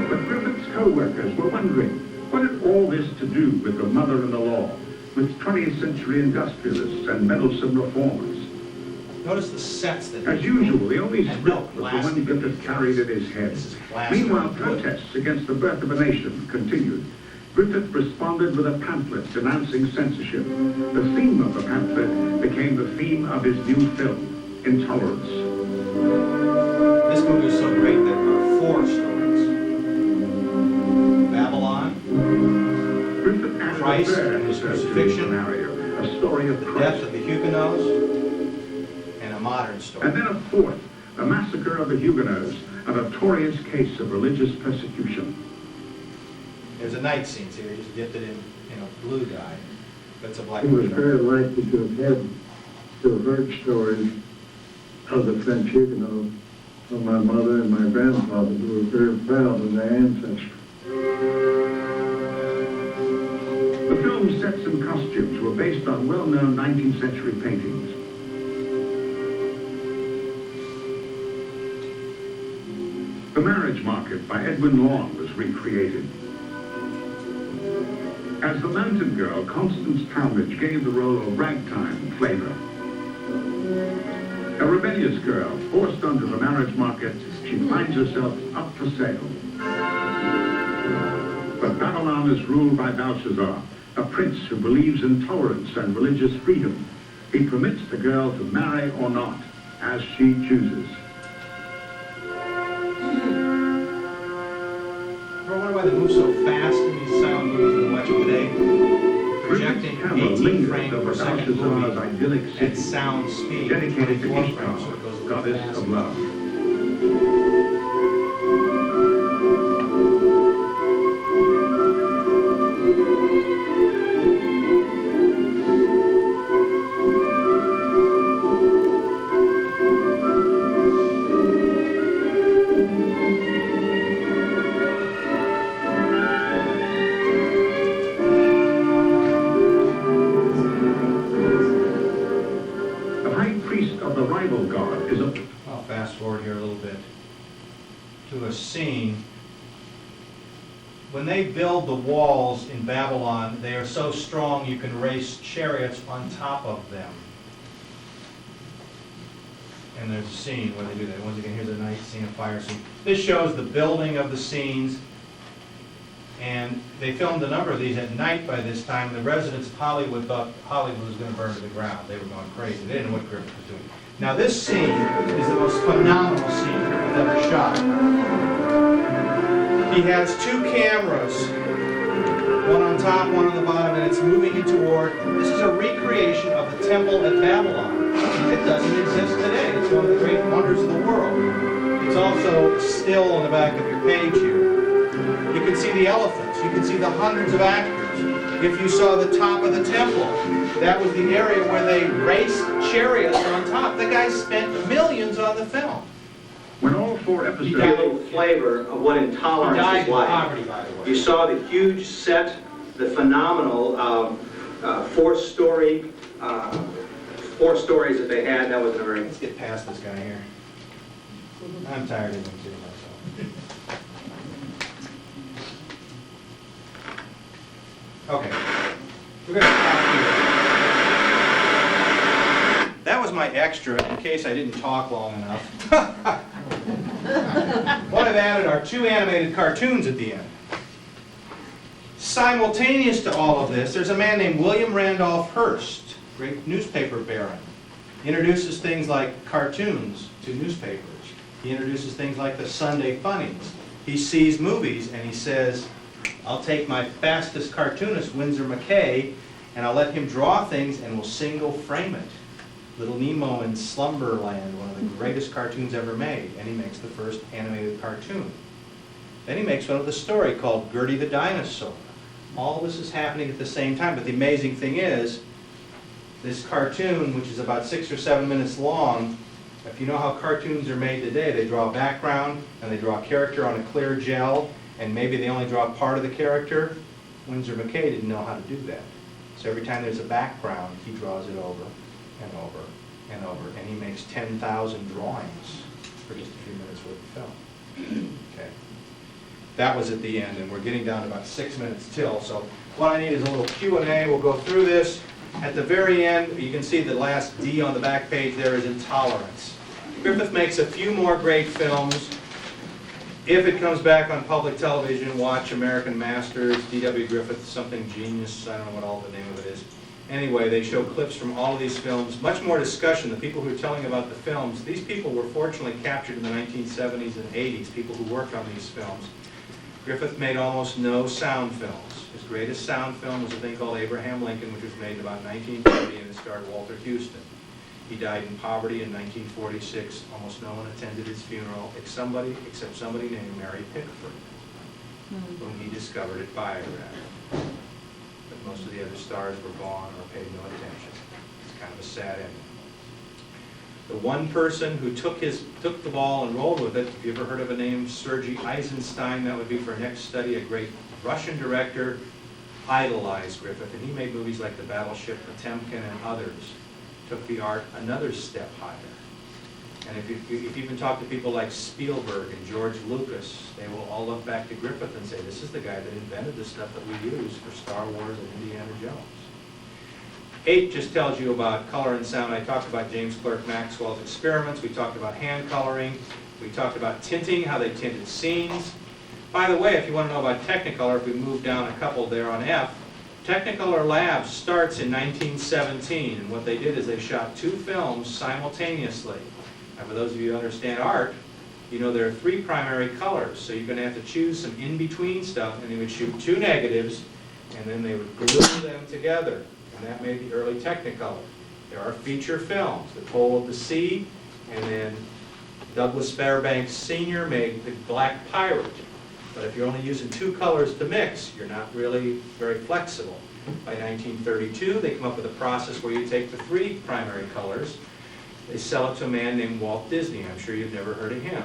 But Griffith's co-workers were wondering, what had all this to do with the mother-in-law, with 20th century industrialists and meddlesome reformers? Notice the sets that As usual, the only And script no was the plastic. one Griffith carried in his head. This is plastic. Meanwhile, protests against the Birth of a Nation continued. Griffith responded with a pamphlet denouncing censorship. The theme of the pamphlet became the theme of his new film, Intolerance. This movie is so great there are 4 stories. Babylon, Griffith added Christ a third and his episode to crucifixion, scenario, a story of the death Christ. of the Huguenots, and a modern story. And then a fourth, the massacre of the Huguenots, a notorious case of religious persecution. There's a night scene, so they just dipped it in a blue dye. That's a black He was and very white. likely to have heard stories of the French Huguenots from my mother and my grandfather, who were very proud of their ancestry. The film's sets and costumes were based on well-known 19th century paintings. The Marriage Market by Edwin Long was recreated. As the Mountain Girl, Constance Talmadge gave the role of ragtime flavor. A rebellious girl, forced onto the marriage market, she finds herself up for sale. But Babylon is ruled by Belshazzar, a prince who believes in tolerance and religious freedom. He permits the girl to marry or not, as she chooses. I wonder why they move so fast in these silent movies we watch today. Projecting Camera 18 lingers frames over per second Belshazzar's movie idyllic at city, sound speed. dedicated to 24 Ishtar, frames, so it goes a little goddess fast. of love. the rival god is a... I'll fast forward here a little bit to a scene. When they build the walls in Babylon, they are so strong you can race chariots on top of them. And there's a scene where they do that. Once again, here's a night scene, a fire scene. This shows the building of the scenes. And they filmed a number of these at night by this time. The residents of Hollywood thought Hollywood was going to burn to the ground. They were going crazy. They didn't know what Griffith was doing. Now this scene is the most phenomenal scene we've ever shot. He has two cameras, one on top, one on the bottom, and it's moving toward. This is a recreation of the temple at Babylon. It doesn't exist today. It's one of the great wonders of the world. It's also still on the back of your page here. You can see the elephants. You can see the hundreds of actors. If you saw the top of the temple, that was the area where they raced chariots on top. The guy spent millions on the film. When all 4 episodes... You get a little flavor of what intolerance is like. Poverty, by the way. You saw the huge set, the phenomenal 4 stories that they had. That was a very... Let's get past this guy here. I'm tired of him too myself. Okay, we're going to stop here. That was my extra in case I didn't talk long enough. What I've added are 2 animated cartoons at the end. Simultaneous to all of this, there's a man named William Randolph Hearst, great newspaper baron. He introduces things like cartoons to newspapers. He introduces things like the Sunday Funnies. He sees movies and he says, I'll take my fastest cartoonist, Winsor McCay, and I'll let him draw things and we'll single frame it. Little Nemo in Slumberland, one of the greatest cartoons ever made, and he makes the first animated cartoon. Then he makes one with a story called Gertie the Dinosaur. All this is happening at the same time, but the amazing thing is, this cartoon, which is about 6 or 7 minutes long, if you know how cartoons are made today, they draw a background and they draw a character on a clear gel, and maybe they only draw part of the character. Winsor McCay didn't know how to do that. So every time there's a background, he draws it over and over and over, and he makes 10,000 drawings for just a few minutes worth of film. Okay. That was at the end, and we're getting down to about 6 minutes till, so what I need is a little Q&A. We'll go through this. At the very end, you can see the last D on the back page there is intolerance. Griffith makes a few more great films. If it comes back on public television, watch American Masters, D.W. Griffith, something genius, I don't know what all the name of it is. Anyway, they show clips from all of these films. Much more discussion. The people who are telling about the films, these people were fortunately captured in the 1970s and 80s, people who worked on these films. Griffith made almost no sound films. His greatest sound film was a thing called Abraham Lincoln, which was made in about 1930, and it starred Walter Houston. He died in poverty in 1946. Almost no one attended his funeral except somebody named Mary Pickford, whom he discovered at Biograph. But most of the other stars were gone or paid no attention. It's kind of a sad ending. The one person who took the ball and rolled with it, if you ever heard of a name, Sergei Eisenstein, that would be for next study, a great Russian director, idolized Griffith, and he made movies like The Battleship Potemkin and others. Took the art another step higher. And if you even talk to people like Spielberg and George Lucas, they will all look back to Griffith and say, this is the guy that invented the stuff that we use for Star Wars and Indiana Jones. 8 just tells you about color and sound. I talked about James Clerk Maxwell's experiments. We talked about hand coloring. We talked about tinting, how they tinted scenes. By the way, if you want to know about Technicolor, if we move down a couple there on F, Technicolor Labs starts in 1917, and what they did is they shot 2 films simultaneously. And for those of you who understand art, you know there are 3 primary colors, so you're going to have to choose some in-between stuff, and they would shoot 2 negatives, and then they would glue them together, and that made the early Technicolor. There are feature films, The Toll of the Sea, and then Douglas Fairbanks Sr. made The Black Pirate. But if you're only using 2 colors to mix, you're not really very flexible. By 1932, they come up with a process where you take the 3 primary colors, they sell it to a man named Walt Disney. I'm sure you've never heard of him.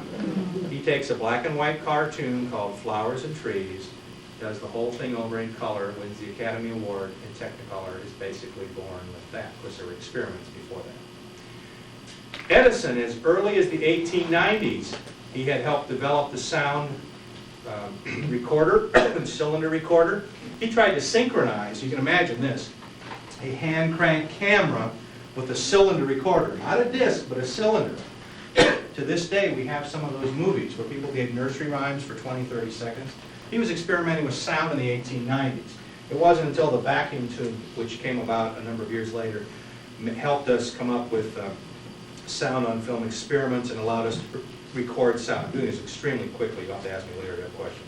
He takes a black and white cartoon called Flowers and Trees, does the whole thing over in color, wins the Academy Award, and Technicolor is basically born with that. Of course, there were experiments before that. Edison, as early as the 1890s, he had helped develop the sound recorder, the cylinder recorder. He tried to synchronize, you can imagine this, a hand crank camera with a cylinder recorder. Not a disc, but a cylinder. To this day, we have some of those movies where people gave nursery rhymes for 20, 30 seconds. He was experimenting with sound in the 1890s. It wasn't until the vacuum tube, which came about a number of years later, helped us come up with sound on film experiments and allowed us to record sound. I'm doing this extremely quickly. You'll have to ask me later if you have questions.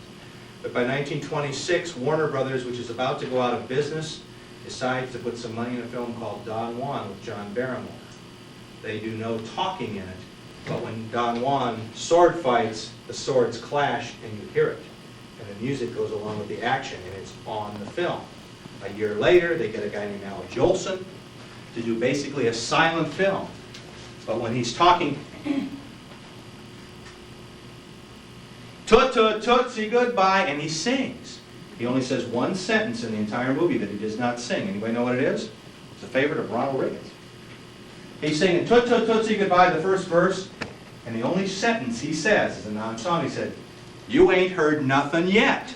But by 1926, Warner Brothers, which is about to go out of business, decides to put some money in a film called Don Juan with John Barrymore. They do no talking in it, but when Don Juan sword fights, the swords clash and you hear it. And the music goes along with the action, and it's on the film. A year later, they get a guy named Al Jolson to do basically a silent film. But when he's talking, tootsie goodbye, and he sings. He only says one sentence in the entire movie that he does not sing. Anybody know what it is? It's a favorite of Ronald Reagan's. He's singing tootsie goodbye, the first verse, and the only sentence he says is a non-song. He said, "You ain't heard nothing yet."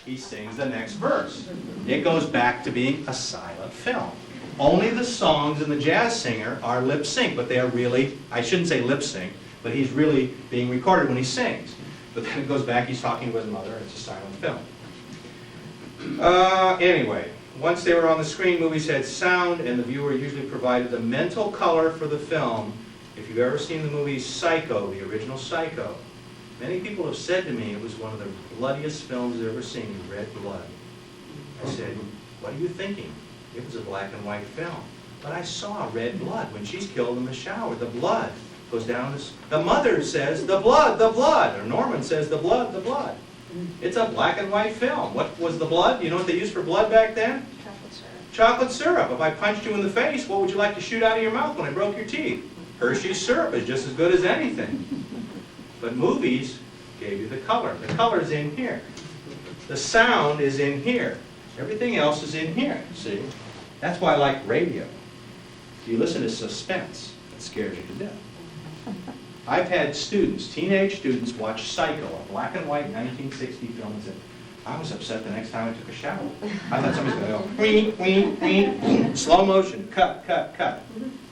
He sings the next verse. It goes back to being a silent film. Only the songs and the jazz singer are lip sync, but they are really, I shouldn't say lip sync, but he's really being recorded when he sings. But then it goes back, he's talking to his mother, it's a silent film. Anyway, once they were on the screen, movies had sound, and the viewer usually provided the mental color for the film. If you've ever seen the movie Psycho, the original Psycho, many people have said to me it was one of the bloodiest films they've ever seen, red blood. I said, what are you thinking? It was a black and white film. But I saw red blood when she's killed in the shower. The blood goes down. The mother says, the blood, the blood. Or Norman says, the blood, the blood. It's a black and white film. What was the blood? You know what they used for blood back then? Chocolate syrup. Chocolate syrup. If I punched you in the face, what would you like to shoot out of your mouth when I broke your teeth? Hershey's syrup is just as good as anything. But movies gave you the color. The color's in here. The sound is in here. Everything else is in here, see? That's why I like radio. You listen to suspense, it scares you to death. I've had students, teenage students, watch Psycho, a black and white 1960 film, and said, I was upset the next time I took a shower. I thought somebody was going to go, wing, wing, wing, slow motion, cut, cut, cut.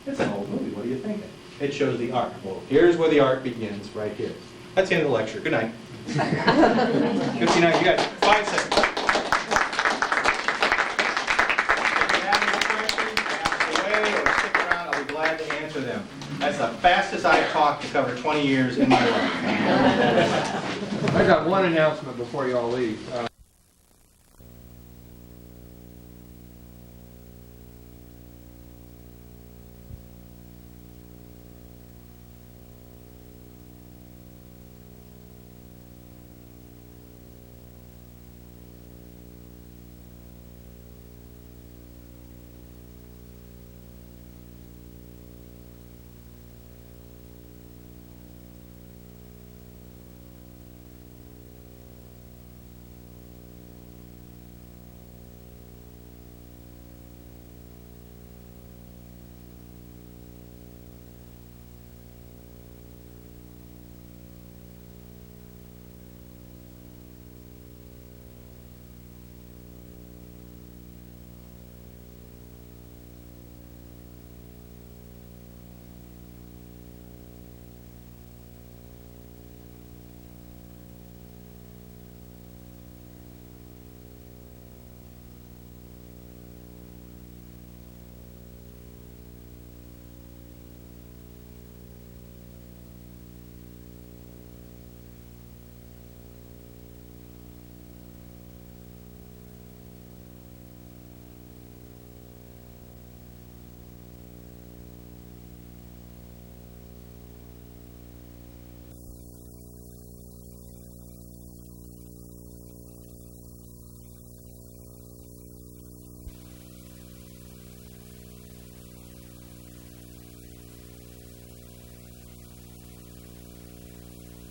It's an old movie, what are you thinking? It shows the art. Well, here's where the art begins, right here. That's the end of the lecture. Good night. 59, you got 5 seconds. Them. That's the fastest I've talked to cover 20 years in my life. I got one announcement before you all leave.